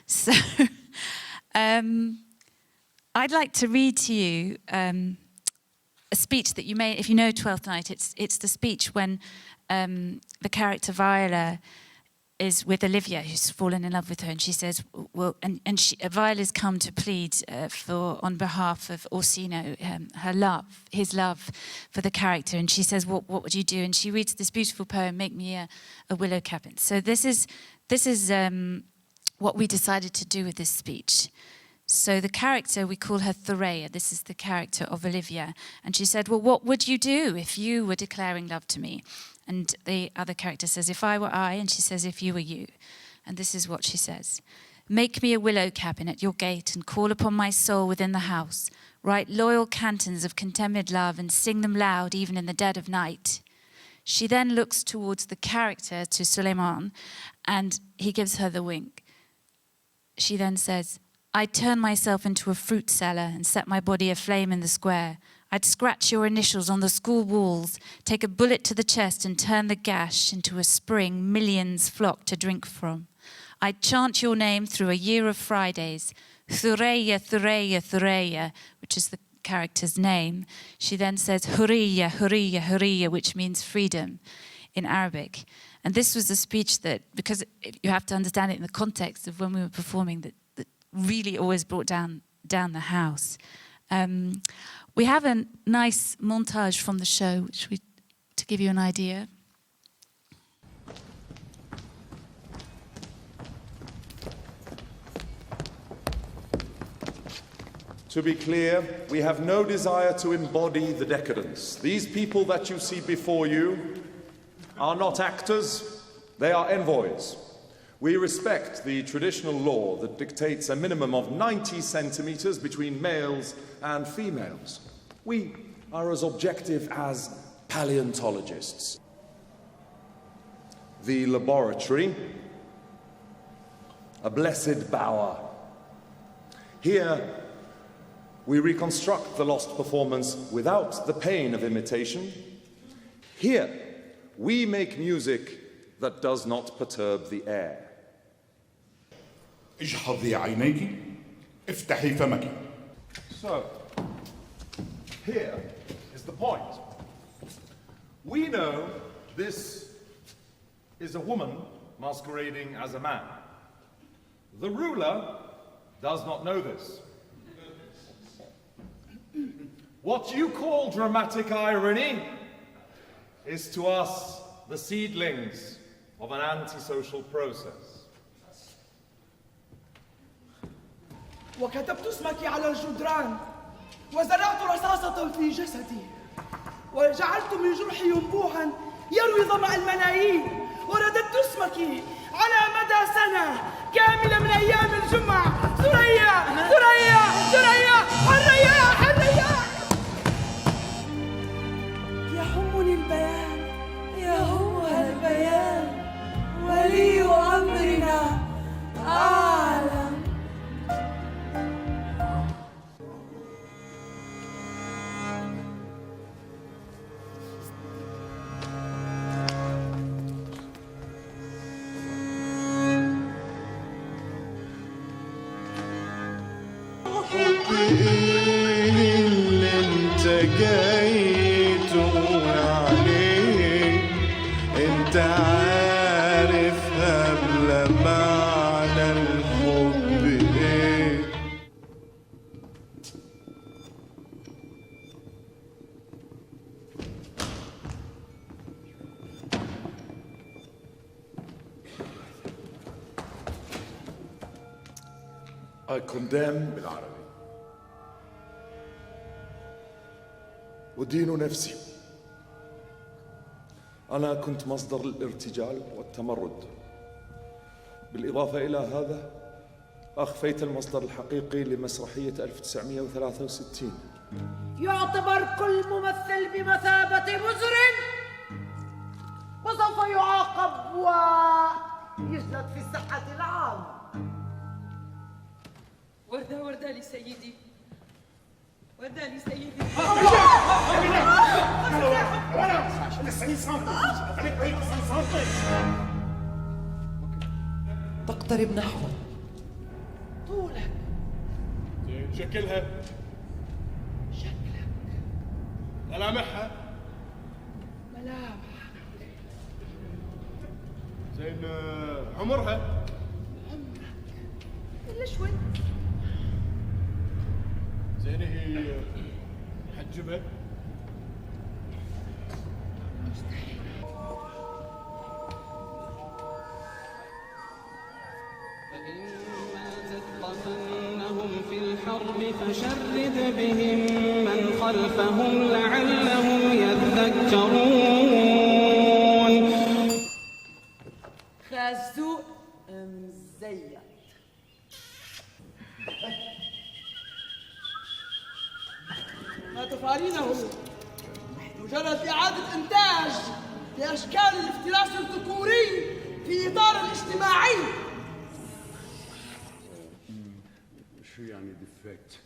So I'd like to read to you a speech that you may, if you know Twelfth Night, it's the speech when the character Viola is with Olivia, who's fallen in love with her, and she says, well, and Viola's come to plead on behalf of Orsino, his love for the character, and she says, what would you do? And she reads this beautiful poem, Make Me a Willow Cabin. So this is what we decided to do with this speech. So the character, we call her Thoraya. This is the character of Olivia. And she said, well, what would you do if you were declaring love to me? And the other character says, if I were I, and she says, if you were you. And this is what she says. Make me a willow cabin at your gate and call upon my soul within the house. Write loyal cantons of contemned love and sing them loud even in the dead of night. She then looks towards the character, to Sulayman, and he gives her the wink. She then says, I'd turn myself into a fruit seller and set my body aflame in the square. I'd scratch your initials on the school walls, take a bullet to the chest and turn the gash into a spring millions flock to drink from. I'd chant your name through a year of Fridays, Thoraya, Thoraya, Thoraya, which is the character's name. She then says, Hurriya, Hurriya, Hurriya, which means freedom in Arabic. And this was a speech that, because you have to understand it in the context of when we were performing, that really always brought down the house. We have a nice montage from the show, to give you an idea. To be clear, we have no desire to embody the decadence. These people that you see before you are not actors, they are envoys. We respect the traditional law that dictates a minimum of 90 centimeters between males and females. We are as objective as paleontologists. The laboratory, a blessed bower. Here, we reconstruct the lost performance without the pain of imitation. Here, we make music that does not perturb the air. اجحظي عينيك افتحي فمك. So, here is the point. We know this is a woman masquerading as a man. The ruler does not know this. What you call dramatic irony is to us the seedlings of an antisocial process. وكتبت اسمك على الجدران وزرعت رصاصة في جسدي وجعلت من جرحي ينبوعا يروي ظمأ الملايين ورددت اسمك على مدى سنة كاملة من أيام الجمعة. ثريا ثريا ثريا حريا حريا. يهمني البيان يهمها البيان ولي أمرنا أعلم. اللي انت جاي تقول عليه انت عارف قبل معنى الحب ايه. I condemn بالعربي. ودين نفسي. أنا كنت مصدر الارتجال والتمرد. بالإضافة إلى هذا أخفيت المصدر الحقيقي لمسرحية 1963. يعتبر كل ممثل بمثابة مجرم وسوف يعاقب ويجلد في الصحة العامة. وردة وردة لسيدي وردة لسيدي. تقترب نحوه. طولك. شكلها. شكلك. ملامحها. ملامح. زين عمرها؟ إلا شوي. زين هي حجبها؟ فإنهم في الحرب فشرد بهم من خلفهم لعلهم يذكرون. خازوق مزيت. هاتوا فارينه مجرد إعادة إنتاج لأشكال الافتراس الذكوري في إطار الاجتماعي. شو يعني ديفكت؟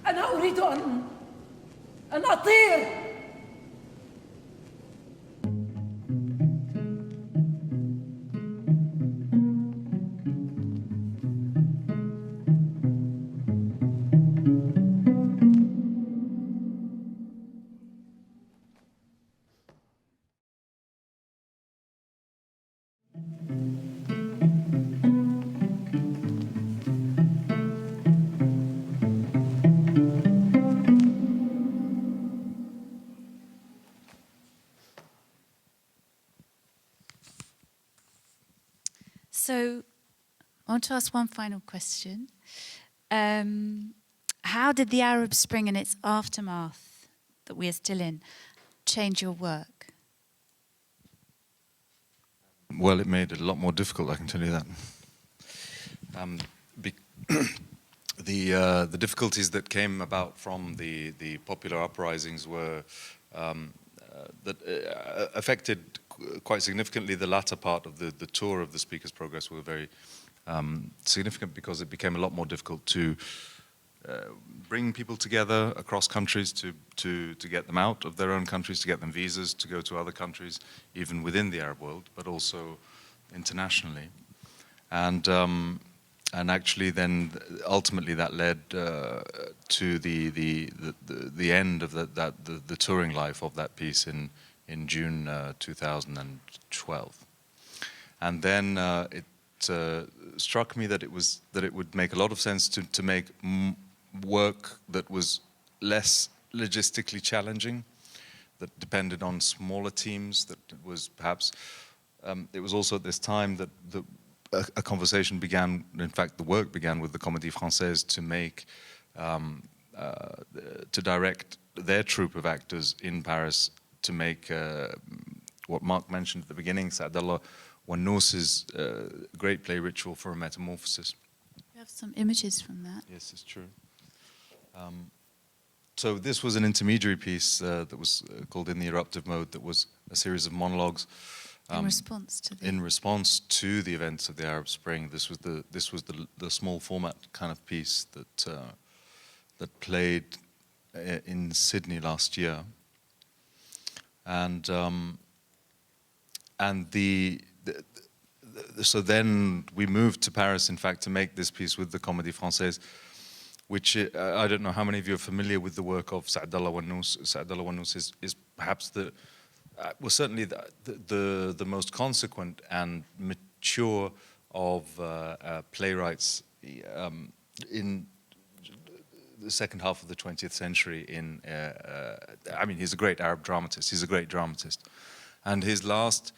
أنا أريد أن أطير. So, I want to ask one final question. How did the Arab Spring and its aftermath, that we are still in, change your work? Well, it made it a lot more difficult, I can tell you that. The difficulties that came about from the popular uprisings were that affected quite significantly the latter part of the tour of the Speaker's Progress. Were very significant because it became a lot more difficult to bring people together across countries, to get them out of their own countries, to get them visas, to go to other countries, even within the Arab world, but also internationally. And actually then ultimately that led to the end of the touring life of that piece in June 2012. And then it struck me that it would make a lot of sense to make work that was less logistically challenging, that depended on smaller teams, that was perhaps it was also at this time that a conversation began, in fact the work began with the Comedie Francaise to make, to direct their troupe of actors in Paris to make what Mark mentioned at the beginning, Saadallah Wanous's great play Ritual for a Metamorphosis. We have some images from that. Yes, it's true. So this was an intermediary piece that was called In the Eruptive Mode, that was a series of monologues. In response to the events of the Arab Spring. This was the small format kind of piece that played in Sydney last year, and so then we moved to Paris, in fact, to make this piece with the Comedie Francaise, which I don't know how many of you are familiar with the work of Saadallah Wanous. Saadallah Wanous is perhaps was certainly the most consequent and mature of playwrights in the second half of the 20th century. I mean, he's a great Arab dramatist. He's a great dramatist, and his last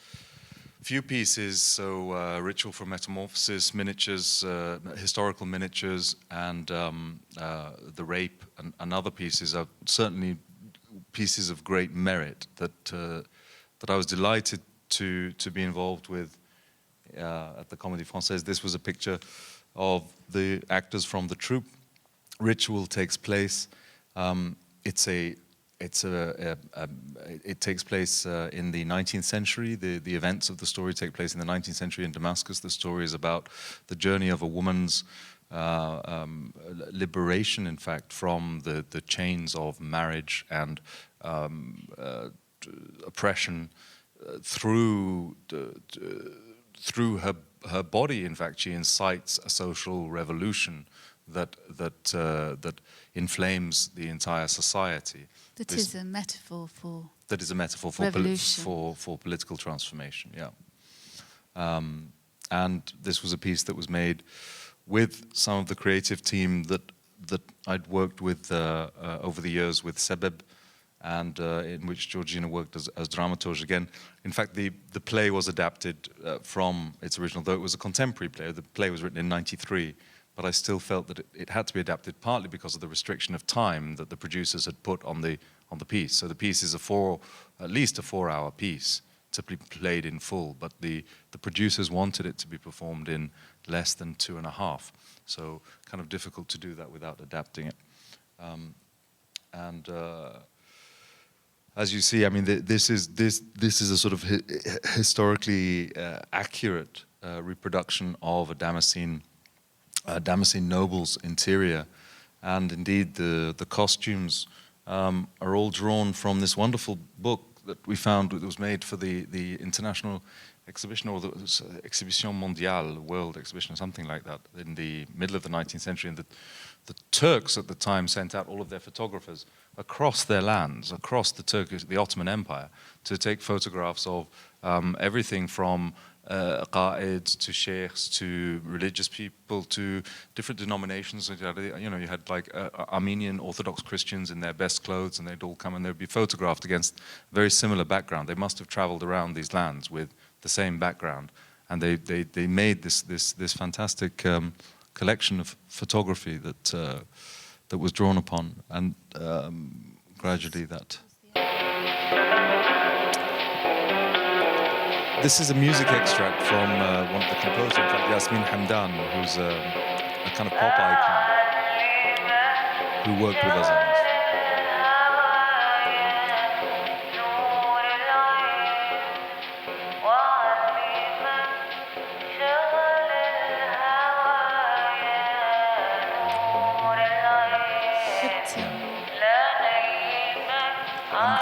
few pieces, so Ritual for Metamorphosis, miniatures, historical miniatures, and The Rape, and other pieces are certainly pieces of great merit that that I was delighted to be involved with at the Comedie Francaise. This was a picture of the actors from the troupe. Ritual takes place. It takes place in the 19th century. The events of the story take place in the 19th century in Damascus. The story is about the journey of a woman's liberation, in fact, from the chains of marriage and oppression through her body. In fact, she incites a social revolution that inflames the entire society. That is a metaphor for for political transformation. Yeah, and this was a piece that was made with some of the creative team that I'd worked with over the years with Sebeb, and in which Georgina worked as dramaturge again. In fact, the play was adapted from its original, though it was a contemporary play. The play was written in '93, but I still felt that it had to be adapted partly because of the restriction of time that the producers had put on the piece. So the piece is at least a 4-hour piece to be played in full, but the producers wanted it to be performed in less than 2.5. So kind of difficult to do that without adapting it. As you see, I mean, this is a sort of historically accurate reproduction of a Damascene noble's interior, and indeed the costumes are all drawn from this wonderful book that we found that was made for the international exhibition, or the Exhibition Mondiale, World Exhibition, or something like that, in the middle of the 19th century. And the Turks at the time sent out all of their photographers across their lands, across the Ottoman Empire, to take photographs of everything from qaids to sheikhs to religious people to different denominations. You know, you had like Armenian Orthodox Christians in their best clothes, and they'd all come and they'd be photographed against a very similar background. They must have traveled around these lands with the same background, and they made this fantastic collection of photography that was drawn upon, and gradually that. This is a music extract from one of the composers, in fact, Yasmin Hamdan, who's a kind of pop icon, who worked with us on this.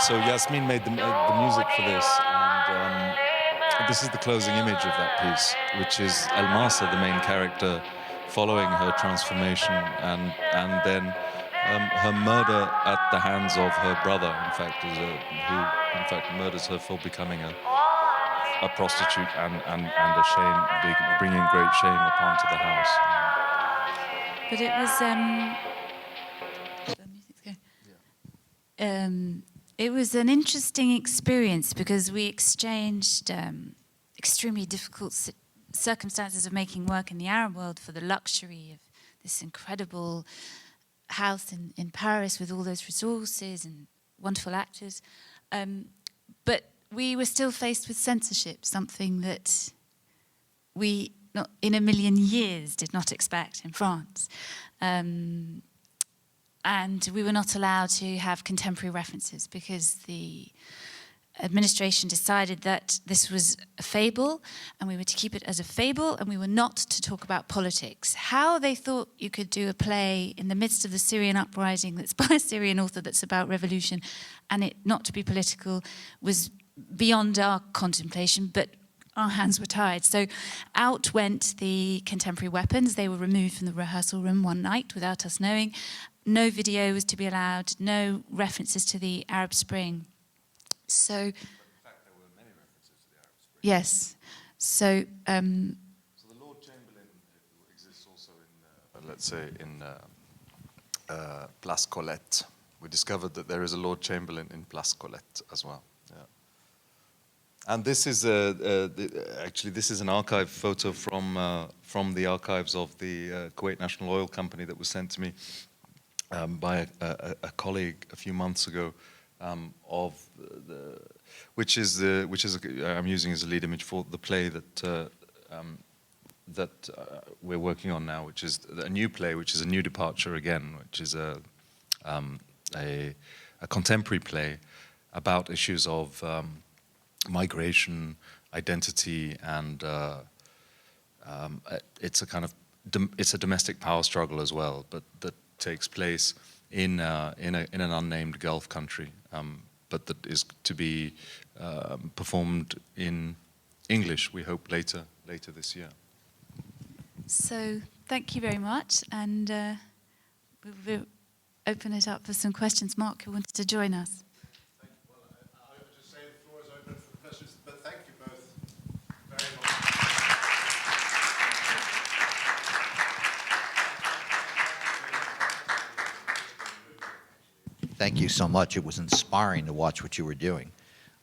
So Yasmin made the music for this, and this is the closing image of that piece, which is Almasa, the main character, following her transformation, and then her murder at the hands of her brother, in fact, who in fact murders her for becoming a prostitute and a shame, bringing great shame upon to the house. But it was it was an interesting experience because we exchanged extremely difficult circumstances of making work in the Arab world for the luxury of this incredible house in Paris with all those resources and wonderful actors. But we were still faced with censorship, something that we, not in a million years, did not expect in France. And we were not allowed to have contemporary references because the administration decided that this was a fable and we were to keep it as a fable and we were not to talk about politics. How they thought you could do a play in the midst of the Syrian uprising that's by a Syrian author that's about revolution and it not to be political was beyond our contemplation, but our hands were tied. So out went the contemporary weapons. They were removed from the rehearsal room one night without us knowing. No video was to be allowed, no references to the Arab Spring. So, but in fact, there were many references to the Arab Spring. Yes. So, so the Lord Chamberlain exists also in, let's say, in Place Colette. We discovered that there is a Lord Chamberlain in Place Colette as well. Yeah. And this is actually this is an archive photo from the archives of the Kuwait National Oil Company that was sent to me by a colleague a few months ago. of which is I'm using as a lead image for the play that we're working on now, which is a new play, which is a new departure again, which is a contemporary play about issues of migration, identity, and it's a kind of it's a domestic power struggle as well, but that takes place in an unnamed Gulf country, but that is to be performed in English. We hope later this year. So thank you very much, and we'll open it up for some questions. Mark, who wanted to join us? Well, I would just say the floor is open for questions, but thank you both very much. Thank you so much. It was inspiring to watch what you were doing.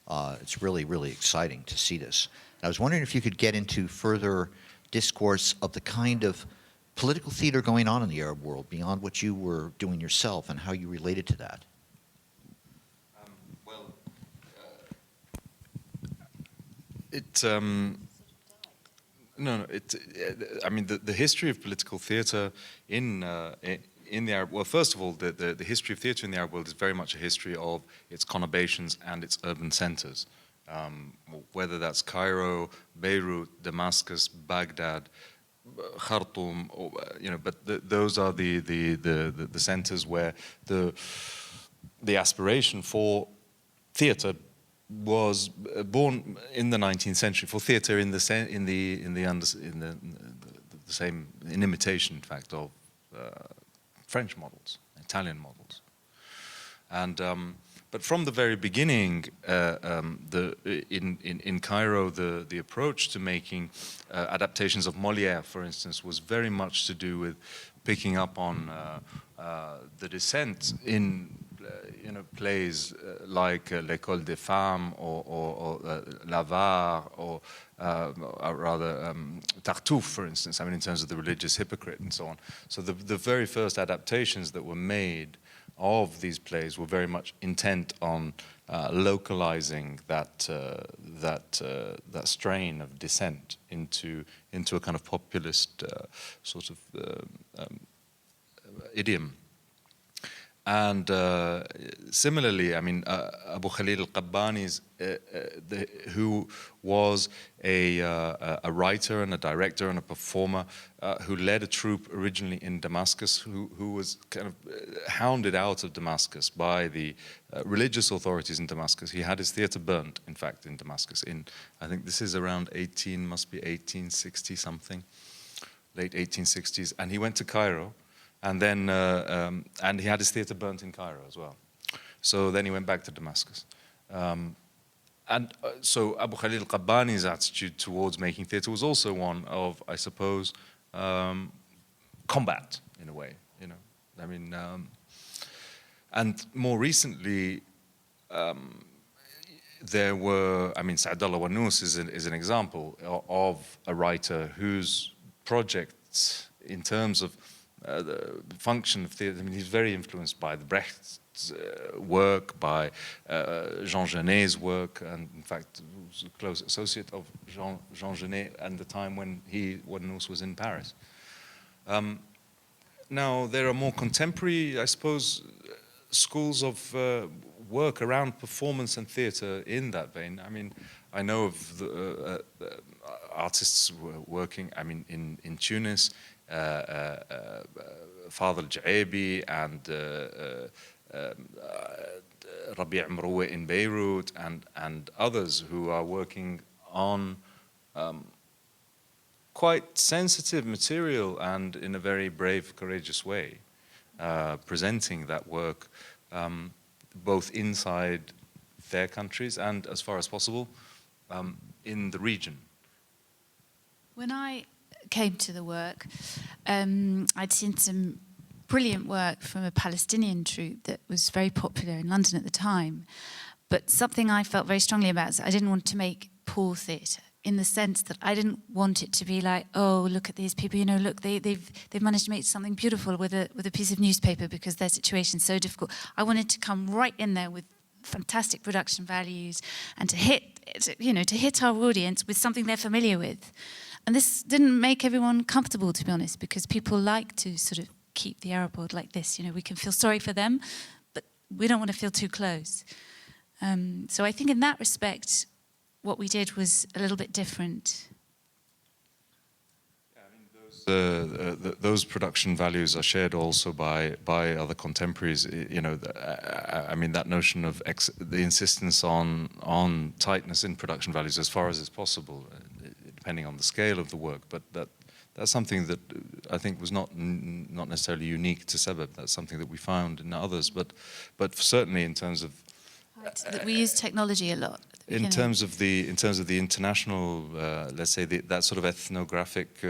It's really, really exciting to see this. I was wondering if you could get into further discourse of the kind of political theater going on in the Arab world beyond what you were doing yourself and how you related to that. I mean, the history of political theater in the Arab, well, first of all, the history of theater in the Arab world is very much a history of its conurbations and its urban centers. Whether that's Cairo, Beirut, Damascus, Baghdad, Khartoum, or, but those are the centers where the aspiration for theater was born in the 19th century, for theater in imitation, in fact, of French models, Italian models, and but from the very beginning, in Cairo, the approach to making adaptations of Molière, for instance, was very much to do with picking up on the descent in plays like L'École des Femmes or L'Avare or rather Tartuffe, for instance. I mean, in terms of the religious hypocrite and so on. So the very first adaptations that were made of these plays were very much intent on localizing that strain of dissent into a kind of populist sort of idiom. And similarly, I mean, Abu Khalil al-Qabbani's, who was a writer and a director and a performer, who led a troupe originally in Damascus, who was kind of hounded out of Damascus by the religious authorities in Damascus. He had his theater burnt, in fact, in Damascus. I think this is around 1860 something, late 1860s, and he went to Cairo. And then, and he had his theater burnt in Cairo as well. So then he went back to Damascus. So Abu Khalil al-Qabbani's attitude towards making theater was also one of, I suppose, combat, in a way, I mean, and more recently, there were, I mean, Sa'adallah Wannous is an example of a writer whose projects, in terms of the function of theatre, I mean, he's very influenced by the Brecht's work, by Jean Genet's work, and in fact, was a close associate of Jean Genet at the time when Wannous was in Paris. Now, there are more contemporary, I suppose, schools of work around performance and theatre in that vein. I mean, I know of the, artists working, I mean, in Tunis, Fadl Ja'ebi and Rabi' Mroué in Beirut and others who are working on quite sensitive material and in a very brave, courageous way, presenting that work both inside their countries and, as far as possible, in the region. When I came to the work, I'd seen some brilliant work from a Palestinian troupe that was very popular in London at the time. But something I felt very strongly about is I didn't want to make poor theatre, in the sense that I didn't want it to be like, oh, look at these people, look, they've managed to make something beautiful with a piece of newspaper because their situation's so difficult. I wanted to come right in there with fantastic production values and to hit our audience with something they're familiar with. And this didn't make everyone comfortable, to be honest, because people like to sort of keep the Arab world like this. We can feel sorry for them, but we don't want to feel too close. So I think in that respect, what we did was a little bit different. Those production values are shared also by other contemporaries. I mean, that notion of the insistence on tightness in production values as far as is possible, depending on the scale of the work. But that's something that I think was not necessarily unique to Sebeb. That's something that we found in others. But certainly in terms of that we use technology a lot. In terms of the international, let's say that sort of ethnographic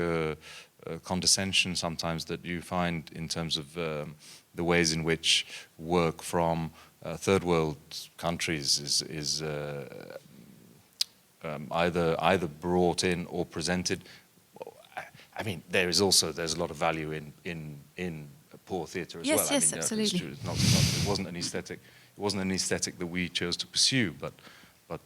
condescension sometimes that you find in terms of the ways in which work from third world countries is either brought in or presented. I mean, there's a lot of value in poor theatre as well. Yes, absolutely. It wasn't an aesthetic. It wasn't an aesthetic that we chose to pursue, but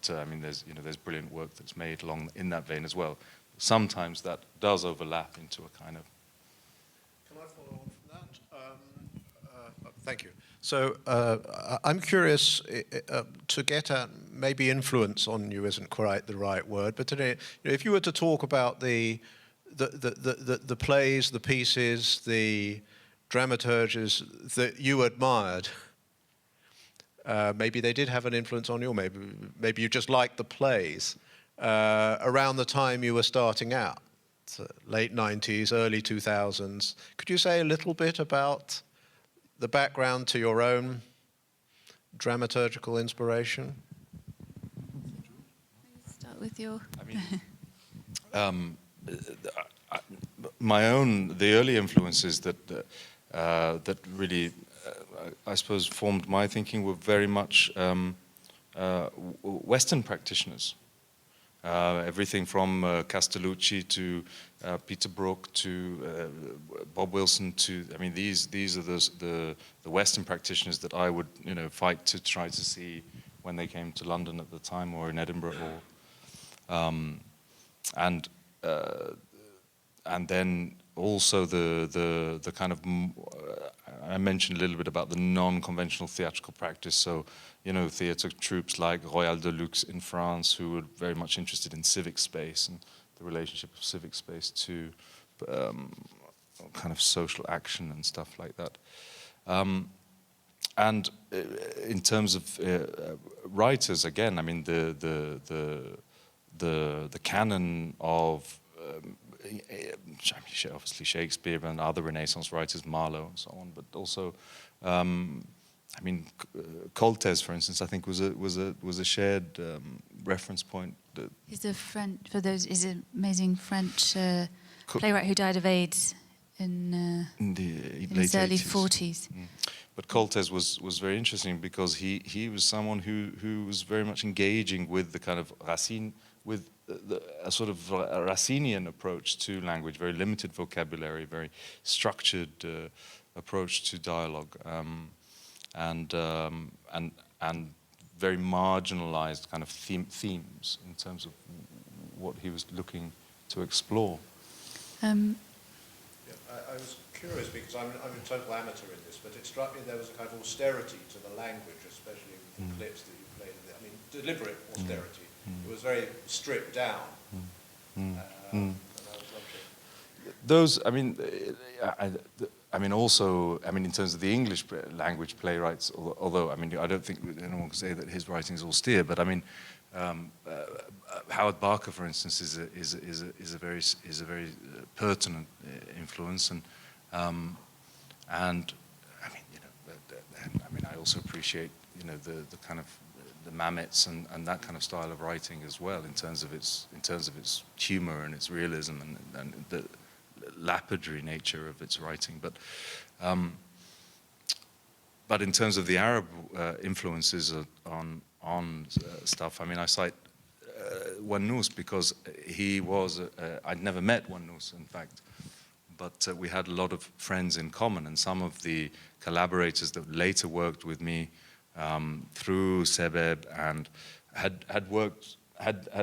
I mean, there's brilliant work that's made along in that vein as well. Sometimes that does overlap into a kind of. Can I follow on from that? Thank you. So I'm curious to get at maybe influence on you isn't quite the right word, but today, if you were to talk about the plays, the pieces, the dramaturges that you admired. Maybe they did have an influence on you, or maybe you just liked the plays around the time you were starting out, so late 90s, early 2000s. Could you say a little bit about the background to your own dramaturgical inspiration? Start with your... the early influences that really... I suppose formed my thinking were very much Western practitioners. Everything from Castellucci to Peter Brook to Bob Wilson to, I mean, these are the Western practitioners that I would fight to try to see when they came to London at the time or in Edinburgh, and then also the kind of I mentioned a little bit about the non-conventional theatrical practice. So, theatre troupes like Royal de Luxe in France, who were very much interested in civic space and the relationship of civic space to kind of social action and stuff like that. And in terms of writers, again, I mean the canon of obviously Shakespeare and other Renaissance writers, Marlowe and so on, but also, I mean, Coltes, for instance, I think was a shared reference point. He's a French, he's an amazing French playwright who died of AIDS in his early 40s. But Coltes was very interesting because he was someone who was very much engaging with the kind of Racine, with a sort of Racinian approach to language, very limited vocabulary, very structured approach to dialogue, and very marginalized kind of themes in terms of what he was looking to explore. I was curious because I'm a total amateur in this, but it struck me there was a kind of austerity to the language, especially with the clips that you played. I mean, deliberate austerity. It was very stripped down. Those, I mean, also, I mean, in terms of the English language playwrights, although I mean, I don't think anyone can say that his writing is austere, but I mean, Howard Barker, for instance, is a very pertinent influence, and I mean, I also appreciate the kind of the Mamets and that kind of style of writing as well, in terms of its humor and its realism and the lapidary nature of its writing. But in terms of the Arab influences on stuff, I mean, I cite Wannous because he was I'd never met Wannous, in fact, but we had a lot of friends in common, and some of the collaborators that later worked with me through Sebeb, and had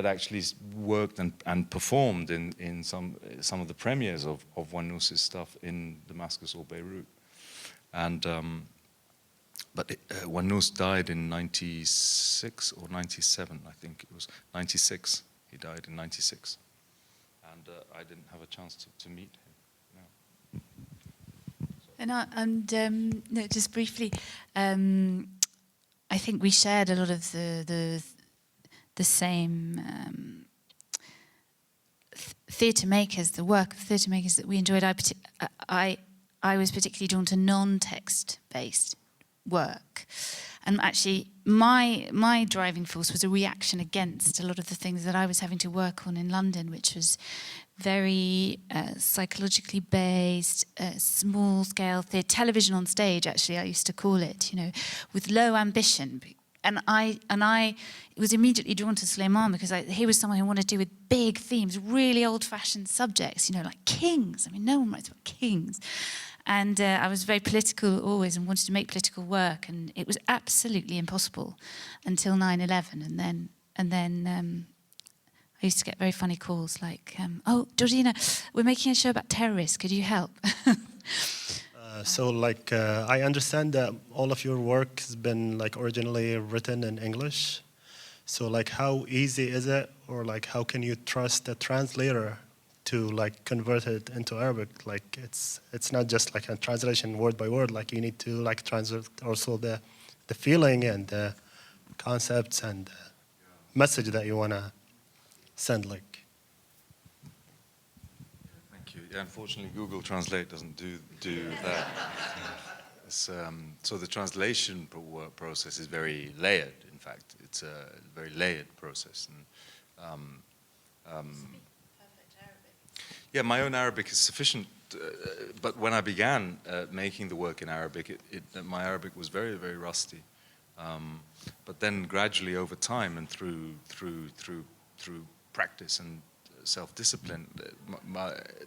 actually worked and performed in some of the premieres of Wanous's stuff in Damascus or Beirut. And but Wanous died in 96 or 97, I think it was 96. He died in 96, and I didn't have a chance to meet him. No. No, just briefly, I think we shared a lot of the same theatre makers, the work of theatre makers that we enjoyed. I was particularly drawn to non-text based work, and actually my driving force was a reaction against a lot of the things that I was having to work on in London, which was very psychologically based, small scale theatre, television on stage, actually I used to call it, with low ambition. And I was immediately drawn to Sulayman because he was someone who wanted to do with big themes, really old-fashioned subjects, like kings. I mean, no one writes about kings. And I was very political always and wanted to make political work, and it was absolutely impossible until 9/11. And then I used to get very funny calls like, "Oh, Georgina, we're making a show about terrorists. Could you help?" I understand that all of your work has been originally written in English. So how easy is it, or how can you trust the translator to convert it into Arabic? It's not just a translation word by word. You need to translate also the feeling and the concepts and the message that you want to send. Thank you. Yeah, unfortunately, Google Translate doesn't do that. So the translation process is very layered. In fact, it's a very layered process. And yeah, my own Arabic is sufficient, but when I began making the work in Arabic, my Arabic was very, very rusty. But then gradually over time and through practice and self-discipline,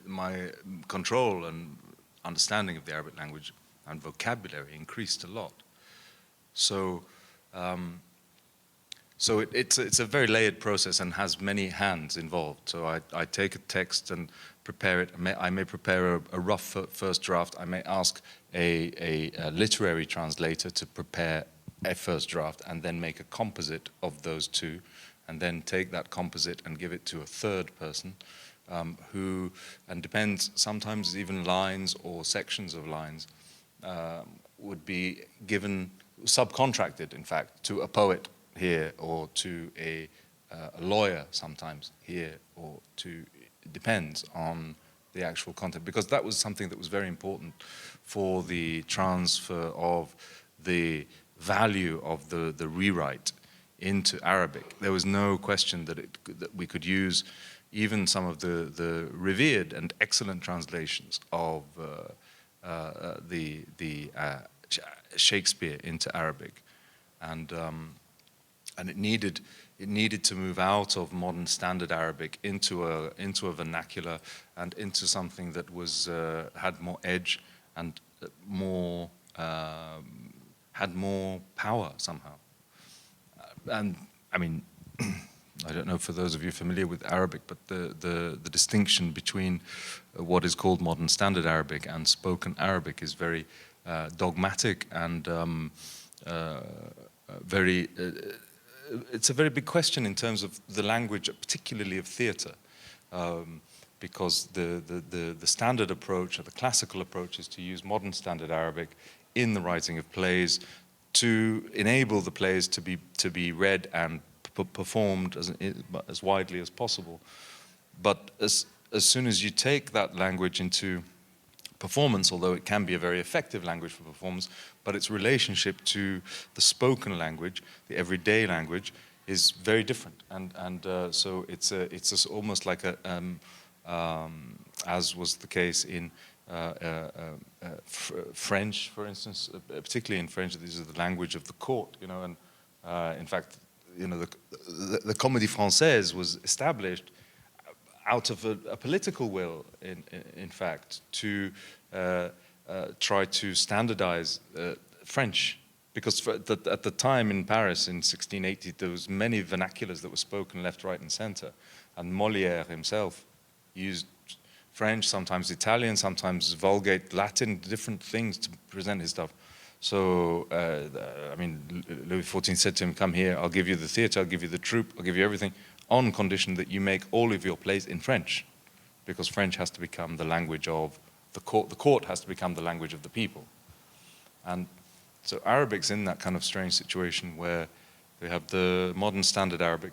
my control and understanding of the Arabic language and vocabulary increased a lot. So it's a very layered process and has many hands involved. So I take a text and prepare it. I may prepare a rough first draft. I may ask a literary translator to prepare a first draft and then make a composite of those two, and then take that composite and give it to a third person who, and depends, sometimes even lines or sections of lines would be given, subcontracted in fact, to a poet here or to a lawyer sometimes here, or to, it depends on the actual content, because that was something that was very important for the transfer of the value of the rewrite into Arabic. There was no question that we could use even some of the revered and excellent translations of Shakespeare into Arabic, and it needed to move out of modern standard Arabic into a vernacular and into something that was had more edge and more had more power somehow. And I mean, I don't know for those of you familiar with Arabic, but the distinction between what is called modern standard Arabic and spoken Arabic is very dogmatic and very. It's a very big question in terms of the language, particularly of theatre, because the standard approach or the classical approach is to use modern standard Arabic in the writing of plays to enable the plays to be read and performed as widely as possible. But as soon as you take that language into performance, although it can be a very effective language for performance, but its relationship to the spoken language, the everyday language, is very different. And so it's almost like as was the case in French, for instance, particularly in French, this is the language of the court, and in fact, the Comedie Francaise was established out of a political will, in fact, to try to standardize French Because at the time in Paris in 1680, there was many vernaculars that were spoken left, right, and center. And Molière himself used French, sometimes Italian, sometimes Vulgate Latin, different things to present his stuff. So, I mean, Louis XIV said to him, come here, I'll give you the theater, I'll give you the troupe, I'll give you everything, on condition that you make all of your plays in French. Because French has to become the language of the court has to become the language of the people. And so Arabic's in that kind of strange situation where they have the modern standard Arabic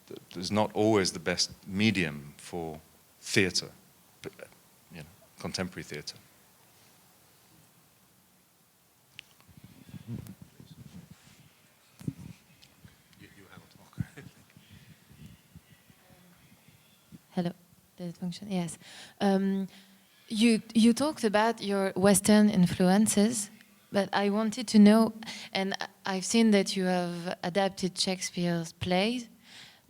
that is not always the best medium for theater, you know, contemporary theater. Hello, does it function? Yes. You talked about your Western influences, but I wanted to know, and I've seen that you have adapted Shakespeare's plays,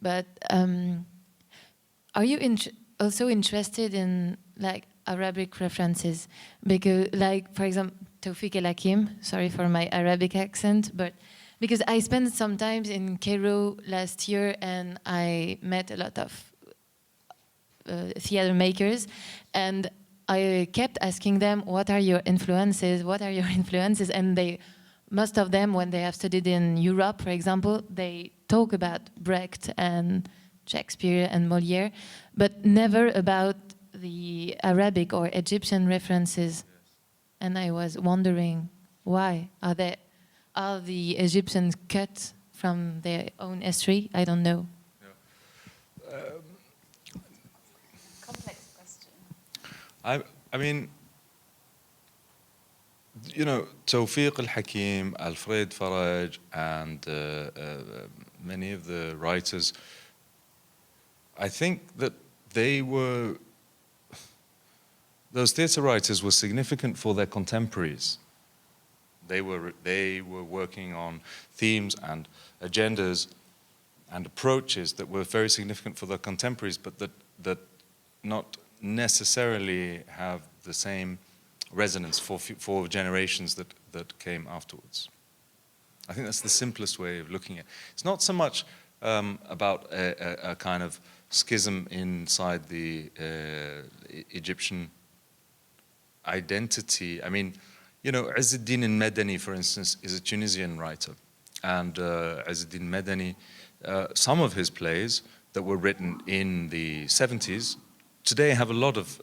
but are you also interested in like Arabic references? Because, like, for example, Tawfiq El-Hakim, sorry for my Arabic accent, but because I spent some time in Cairo last year and I met a lot of theater makers, and I kept asking them, what are your influences? What are your influences? And most of them, when they have studied in Europe, for example, they talk about Brecht and Shakespeare and Molière, but never about the Arabic or Egyptian references. And I was wondering, why? Are the Egyptians cut from their own history? I don't know. Complex question. I mean, you know, Tawfiq El-Hakim, Alfred Faraj, and many of the writers, I think that those theatre writers were significant for their contemporaries. They were working on themes and agendas and approaches that were very significant for their contemporaries, but that not necessarily have the same resonance for generations that came afterwards. I think that's the simplest way of looking at it. It's not so much about a kind of schism inside the Egyptian identity. I mean, you know, Izzeddin al-Madani, for instance, is a Tunisian writer. And Izzeddin al-Madani, some of his plays that were written in the 70s today have a lot of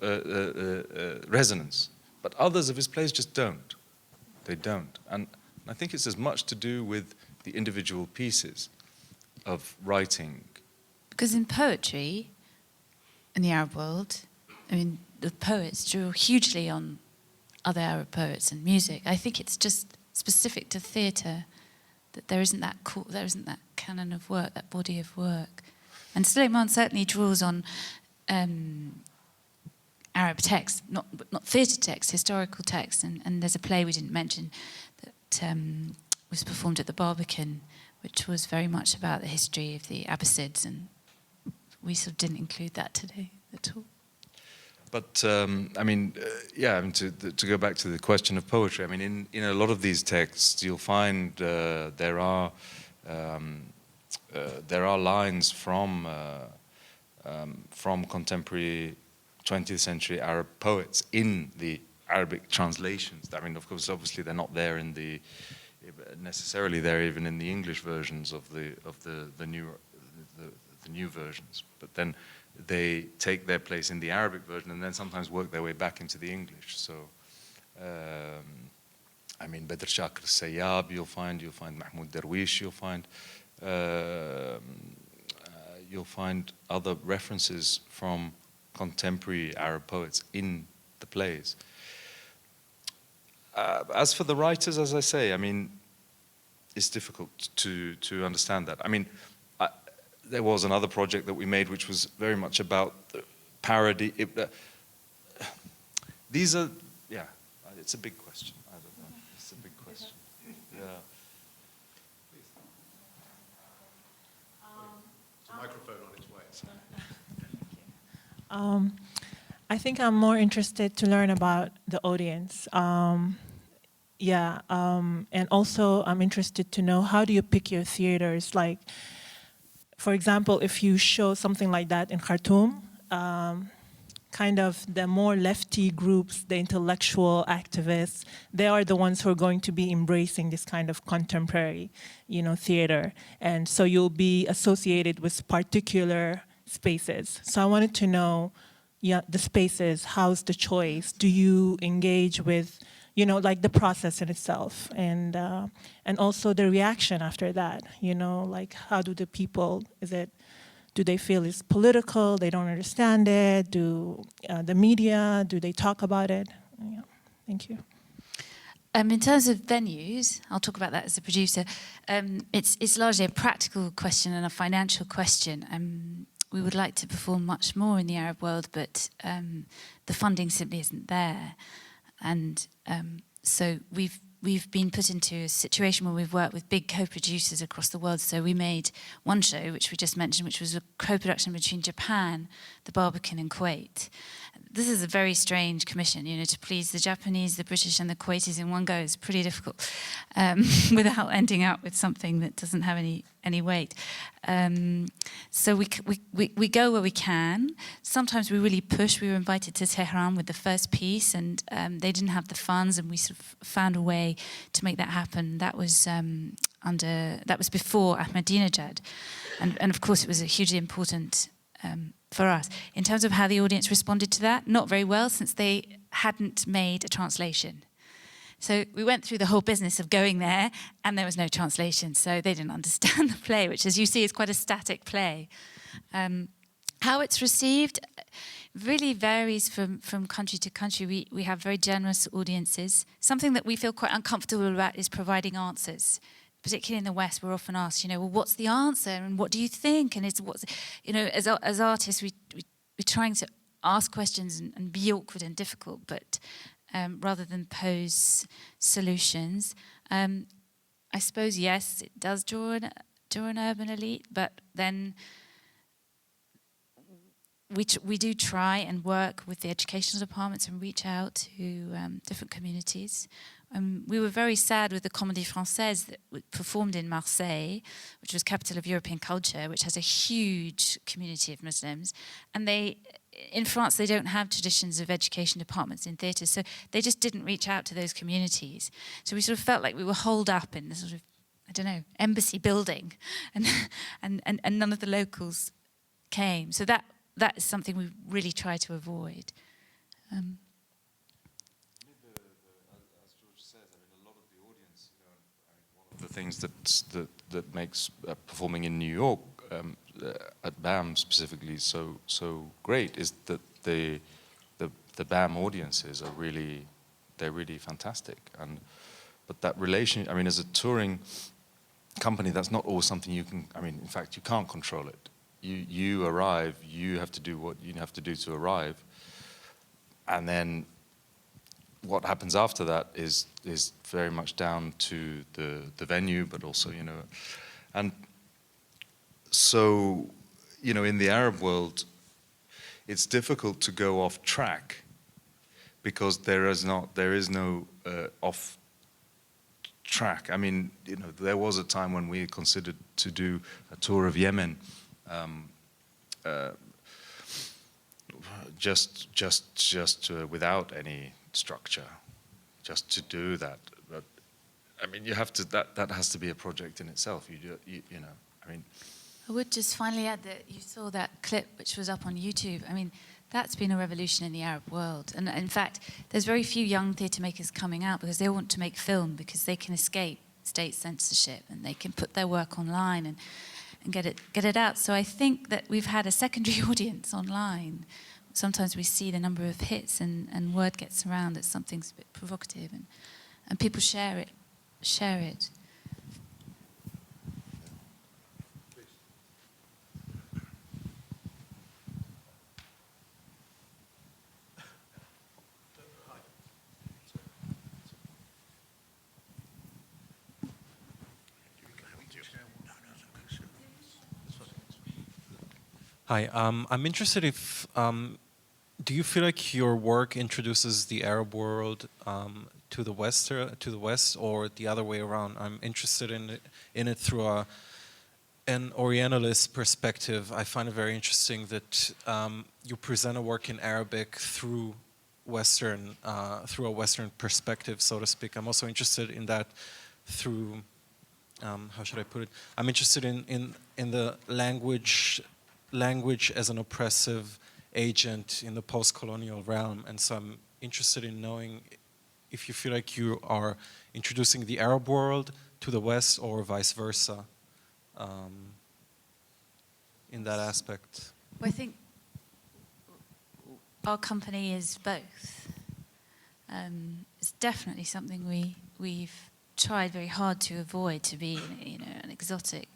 resonance, but others of his plays just don't. They don't. And I think it's as much to do with the individual pieces of writing. Because in poetry, in the Arab world, I mean, the poets drew hugely on other Arab poets and music. I think it's just specific to theatre that there isn't that canon of work, that body of work. And Sulayman certainly draws on Arab texts, not theatre texts, historical texts. And there's a play we didn't mention that was performed at the Barbican, which was very much about the history of the Abbasids, and we sort of didn't include that today at all. But I mean, yeah. I mean, to go back to the question of poetry. I mean, in a lot of these texts, you'll find there are lines from contemporary 20th century Arab poets in the Arabic translations. I mean, of course, obviously, they're not there in the necessarily there even in the English versions of the new versions. But then they take their place in the Arabic version and then sometimes work their way back into the English. So, I mean, Badr Shakr Sayyab, you'll find Mahmoud Darwish, you'll find other references from contemporary Arab poets in the plays. As for the writers, as I say, I mean, it's difficult to understand that. I mean, there was another project that we made which was very much about parody. These are, yeah, it's a big question. I don't know. It's a big question. Yeah. There's a microphone on its way. I think I'm more interested to learn about the audience. Yeah, and also I'm interested to know, how do you pick your theaters? Like, for example, if you show something like that in Khartoum, kind of the more lefty groups, the intellectual activists, they are the ones who are going to be embracing this kind of contemporary, theater. And so you'll be associated with particular spaces. So I wanted to know, the spaces, how's the choice? Do you engage with, like the process in itself, and also the reaction after that, like how do the people, do they feel it's political, they don't understand it, the media, do they talk about it? Yeah. Thank you. In terms of venues, I'll talk about that as a producer. It's largely a practical question and a financial question. We would like to perform much more in the Arab world, but the funding simply isn't there. And so we've been put into a situation where we've worked with big co-producers across the world. So we made one show, which we just mentioned, which was a co-production between Japan, the Barbican, and Kuwait. This is a very strange commission, to please the Japanese, the British, and the Kuwaitis in one go is pretty difficult, without ending up with something that doesn't have any weight. So we go where we can. Sometimes we really push. We were invited to Tehran with the first piece, and they didn't have the funds, and we sort of found a way to make that happen. That was before Ahmadinejad, and of course it was a hugely important for us. In terms of how the audience responded to that, not very well, since they hadn't made a translation. So we went through the whole business of going there, and there was no translation, so they didn't understand the play, which, as you see, is quite a static play. How it's received really varies from country to country. We have very generous audiences. Something that we feel quite uncomfortable about is providing answers. Particularly in the West, we're often asked, well, what's the answer, and what do you think? And as artists, we're trying to ask questions and be awkward and difficult, but rather than pose solutions. I suppose, yes, it does draw an urban elite, but then we do try and work with the educational departments and reach out to different communities. We were very sad with the Comedie Francaise that performed in Marseille, which was capital of European culture, which has a huge community of Muslims. And in France, they don't have traditions of education departments in theatres, so they just didn't reach out to those communities. So we sort of felt like we were holed up in the sort of, embassy building, and none of the locals came. So that is something we really try to avoid. The things that makes performing in New York at BAM specifically so great is that the BAM audiences are really fantastic, but that relation, as a touring company, that's not always something you can, in fact you can't control it. You arrive, you have to do what you have to do to arrive, and then what happens after that is very much down to the venue, but also, and so, in the Arab world, it's difficult to go off track because there is no off track. There was a time when we considered to do a tour of Yemen, just without any structure, just to do that. But you have to. That has to be a project in itself. I would just finally add that you saw that clip which was up on YouTube. That's been a revolution in the Arab world. And in fact, there's very few young theatre makers coming out because they want to make film, because they can escape state censorship and they can put their work online and get it out. So I think that we've had a secondary audience online. Sometimes we see the number of hits and word gets around that something's a bit provocative, and people share it. Hi, I'm interested if, do you feel like your work introduces the Arab world to the west, or the other way around. I'm interested in it through an Orientalist perspective. I find it very interesting that you present a work in Arabic through a Western perspective, so to speak. I'm also interested in that through, how should I put it? I'm interested in the language as an oppressive agent in the post-colonial realm, and so I'm interested in knowing if you feel like you are introducing the Arab world to the West or vice versa in that aspect. Well, I think our company is both. It's definitely something we've tried very hard to avoid, to be, an exotic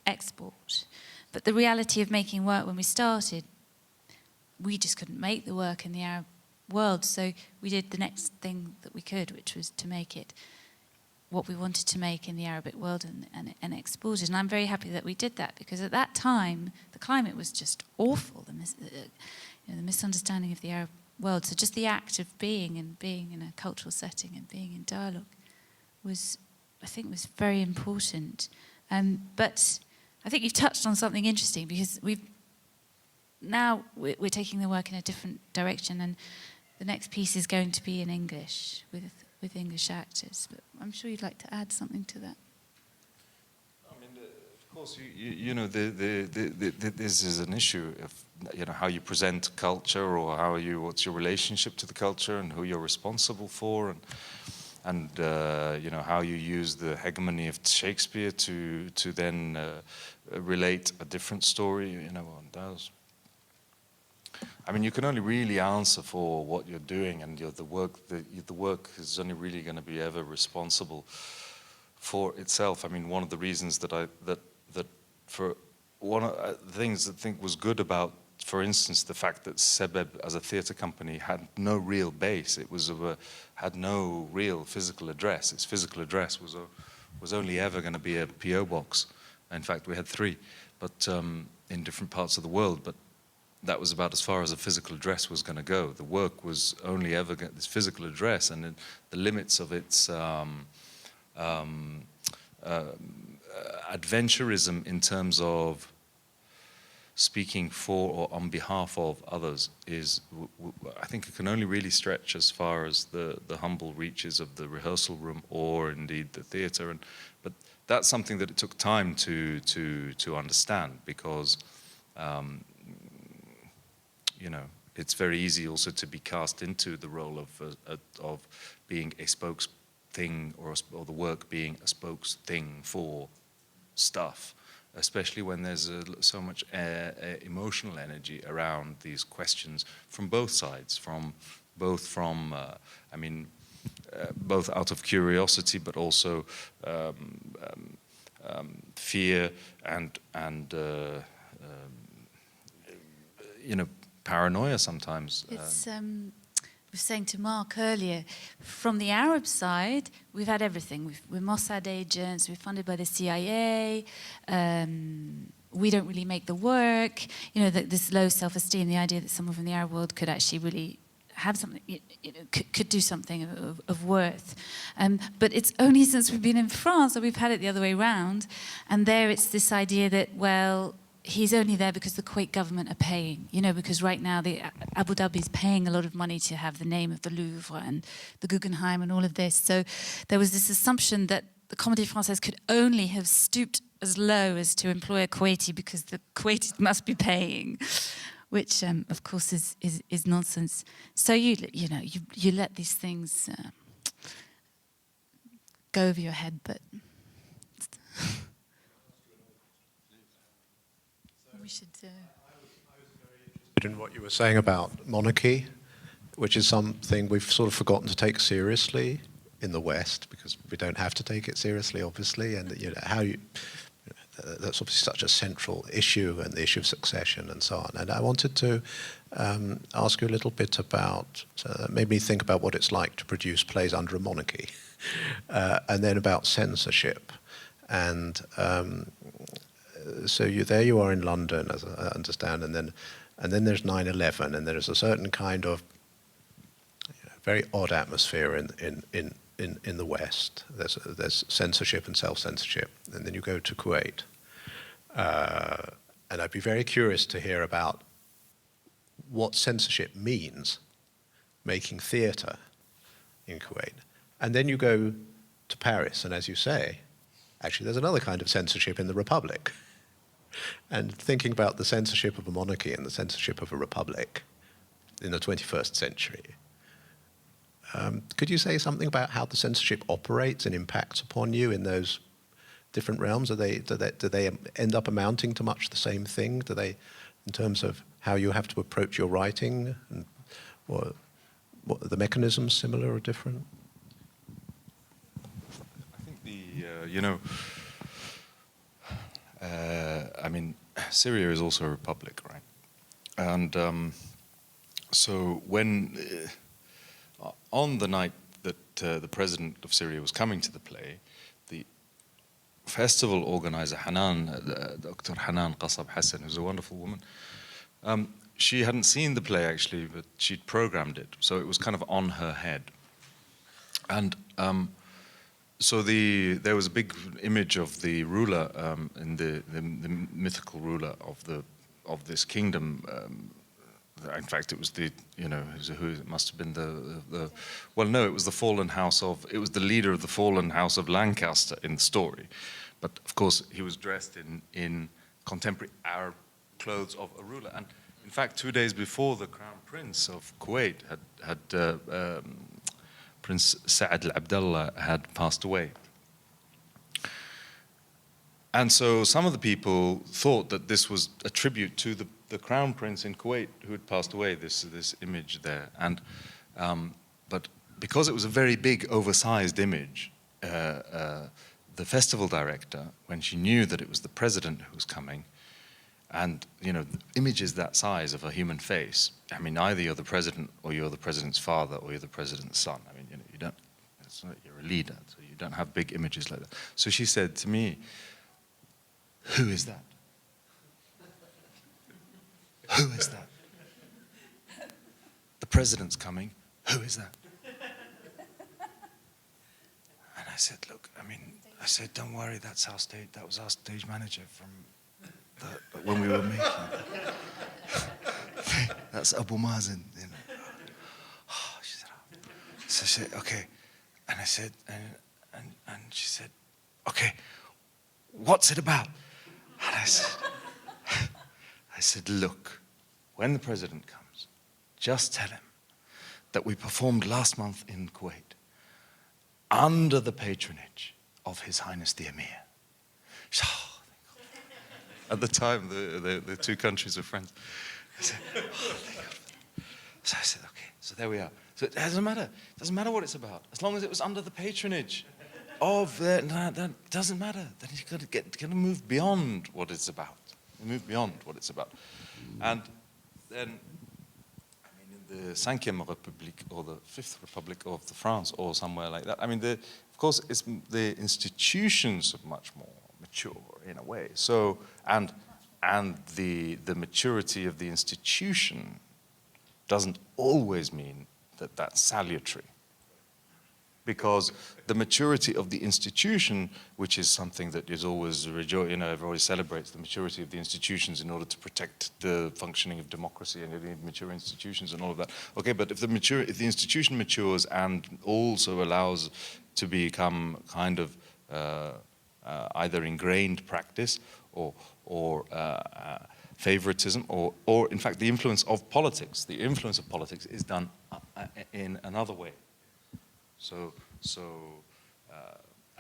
export. But the reality of making work when we started, we just couldn't make the work in the Arab world, so we did the next thing that we could, which was to make it what we wanted to make in the Arabic world and export it. And I'm very happy that we did that, because at that time the climate was just awful, the misunderstanding of the Arab world. So just the act of being in a cultural setting and being in dialogue was very important. But I think you've touched on something interesting, because we're taking the work in a different direction, and the next piece is going to be in English with English actors. But I'm sure you'd like to add something to that. I mean, of course, this is an issue of how you present culture, or what's your relationship to the culture, and who you're responsible for, and how you use the hegemony of Shakespeare to then relate a different story. I mean, you can only really answer for what you're doing, and the work is only really going to be ever responsible for itself. I mean, one of the reasons the things that I think was good about, for instance, the fact that Sebeb as a theatre company had no real base. It had no real physical address. Its physical address was only ever going to be a PO box. In fact, we had 3, but in different parts of the world. But that was about as far as a physical address was going to go. The work was only ever get this physical address, and the limits of its adventurism in terms of speaking for or on behalf of others I think it can only really stretch as far as the humble reaches of the rehearsal room, or indeed the theatre. But that's something that it took time to understand, because it's very easy also to be cast into the role of being a spokes thing, or the work being a spokes thing for stuff, especially when there's so much emotional energy around these questions from both sides, both out of curiosity, but also fear and paranoia sometimes. It's I was saying to Mark earlier, from the Arab side, we've had everything. We're Mossad agents, we're funded by the CIA, we don't really make the work. This low self-esteem, the idea that someone from the Arab world could actually really have something, could do something of worth. But it's only since we've been in France that we've had it the other way around. And there it's this idea that, well, he's only there because the Kuwait government are paying, because right now Abu Dhabi is paying a lot of money to have the name of the Louvre and the Guggenheim and all of this. So there was this assumption that the Comedie Francaise could only have stooped as low as to employ a Kuwaiti because the Kuwaitis must be paying, which of course is nonsense. So you let these things go over your head, but we should. In what you were saying about monarchy, which is something we've sort of forgotten to take seriously in the West, because we don't have to take it seriously, obviously, and that's obviously such a central issue, and the issue of succession and so on. And I wanted to ask you a little bit about, made me think about what it's like to produce plays under a monarchy, and then about censorship. And so you are in London, as I understand, and then there's 9/11, and there's a certain kind of very odd atmosphere in the West. There's censorship and self-censorship, and then you go to Kuwait. And I'd be very curious to hear about what censorship means, making theatre in Kuwait. And then you go to Paris, and as you say, actually there's another kind of censorship in the Republic. And thinking about the censorship of a monarchy and the censorship of a republic in the 21st century, could you say something about how the censorship operates and impacts upon you in those different realms? Do they end up amounting to much the same thing? Do they, in terms of how you have to approach your writing, and or what are the mechanisms similar or different? I think I mean, Syria is also a republic, right? And so when, on the night that the president of Syria was coming to the play, the festival organizer, Dr. Hanan Qasab Hassan, who's a wonderful woman, she hadn't seen the play actually, but she'd programmed it, so it was kind of on her head. And so there was a big image of the ruler, in the mythical ruler of this kingdom. In fact, it was who it must have been well, no, it was the fallen house of, it was the leader of the fallen house of Lancaster in the story. But of course, he was dressed in contemporary Arab clothes of a ruler. And in fact, 2 days before, the Crown Prince of Kuwait Prince Saad al-Abdallah had passed away. And so some of the people thought that this was a tribute to the Crown Prince in Kuwait who had passed away, this image there. And, but because it was a very big, oversized image, the festival director, when she knew that it was the president who was coming, and images that size of a human face, I mean, either you're the president or you're the president's father or you're the president's son. I mean, you don't, you're a leader, so you don't have big images like that. So she said to me, "Who is that? Who is that? The president's coming. Who is that?" And I said, "Look, I said, don't worry, that was our stage manager from when we were making it. That's Abu Mazen, Oh, she said, oh. So she said, okay. And I said, and she said, okay, what's it about? And I said, look, when the president comes, just tell him that we performed last month in Kuwait under the patronage of His Highness the Emir. At the time, the two countries were friends. I said, oh, so I said, okay, so there we are. So it doesn't matter. It doesn't matter what it's about. As long as it was under the patronage of that doesn't matter. Then you've got to move beyond what it's about. Move beyond what it's about. And then, in the 5th Republic or the 5th Republic of France or somewhere like that, of course, the institutions are much more mature in a way. So, and the maturity of the institution doesn't always mean that that's salutary. Because the maturity of the institution, which is something that is always everybody celebrates the maturity of the institutions in order to protect the functioning of democracy, and you need mature institutions and all of that. Okay, but if the institution matures and also allows to become kind of either ingrained practice or favoritism, or in fact the influence of politics. The influence of politics is done in another way. So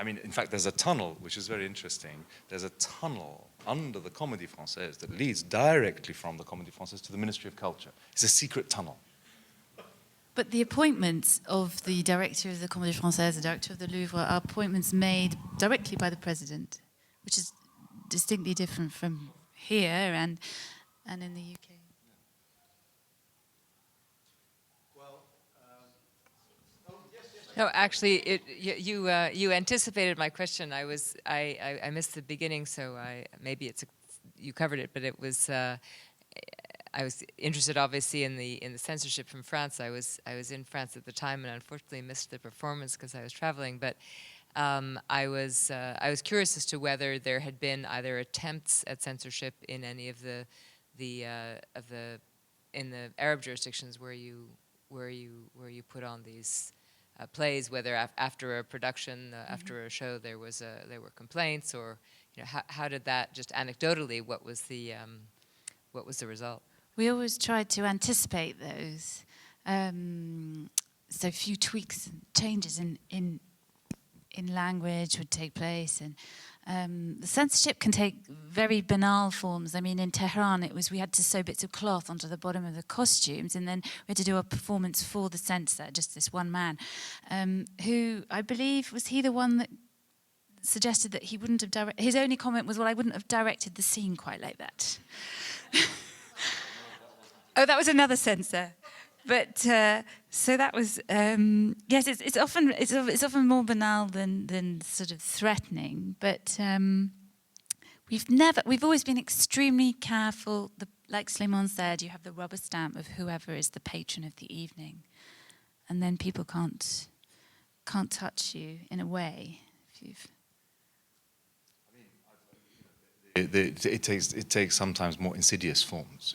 in fact, there's a tunnel, which is very interesting. There's a tunnel under the Comedie Francaise that leads directly from the Comedie Francaise to the Ministry of Culture. It's a secret tunnel. But the appointments of the director of the Comedie Francaise, the director of the Louvre, are appointments made directly by the president, which is distinctly different from here and in the UK. No, actually, you anticipated my question. I missed the beginning, so maybe you covered it, but it was I was interested, obviously, in the censorship from France. I was in France at the time, and unfortunately missed the performance because I was traveling. But I was curious as to whether there had been either attempts at censorship in any of the Arab jurisdictions where you put on these plays, whether after a production, after a show, there were complaints, or how did that, just anecdotally, what was the result? We always tried to anticipate those, so a few tweaks and changes in language would take place, and the censorship can take very banal forms. I mean, in Tehran, we had to sew bits of cloth onto the bottom of the costumes, and then we had to do a performance for the censor, just this one man, who I believe was he the one that suggested that he wouldn't have his only comment was, well, I wouldn't have directed the scene quite like that. Oh, that was another censor. But so that was yes. It's often more banal than sort of threatening. But we've always been extremely careful. Like Sulayman said, you have the rubber stamp of whoever is the patron of the evening, and then people can't touch you in a way. It takes sometimes more insidious forms,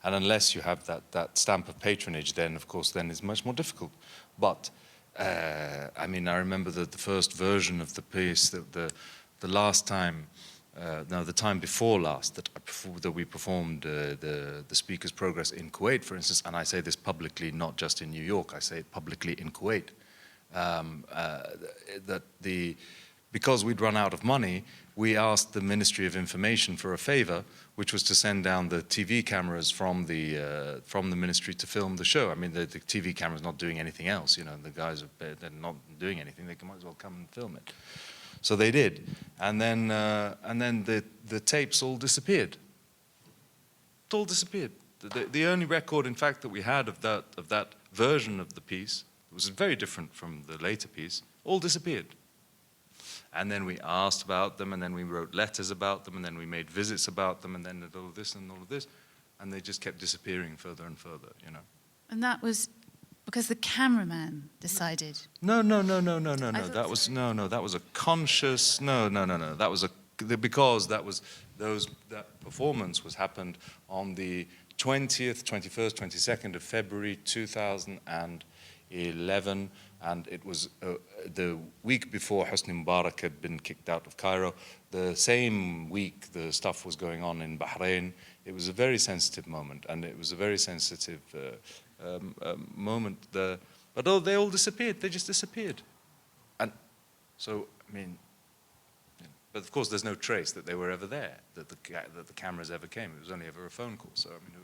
And unless you have that stamp of patronage, then of course it's much more difficult. But I mean, I remember the first version of the piece, the last time, no, the time before last that we performed the Speaker's Progress in Kuwait, for instance. And I say this publicly, not just in New York. I say it publicly in Kuwait. Because we'd run out of money, we asked the Ministry of Information for a favor, which was to send down the TV cameras from the ministry to film the show. I mean, the TV camera's not doing anything else, the guys they're not doing anything. They might as well come and film it. So they did, and then the tapes all disappeared. It all disappeared. The only record, in fact, that we had of that version of the piece, it was very different from the later piece, all disappeared. And then we asked about them, and then we wrote letters about them, and then we made visits about them, and then all of this and all of this, and they just kept disappearing further and further, And that was because the cameraman decided. No. That was a conscious. That was because that performance happened on the 20th, 21st, 22nd of February 2011. And it was the week before Hosni Mubarak had been kicked out of Cairo. The same week, the stuff was going on in Bahrain. It was a very sensitive moment, and it was a very sensitive moment. But they all disappeared. They just disappeared. And so, I mean, but of course, there's no trace that they were ever there, that the cameras ever came. It was only ever a phone call. So, I mean,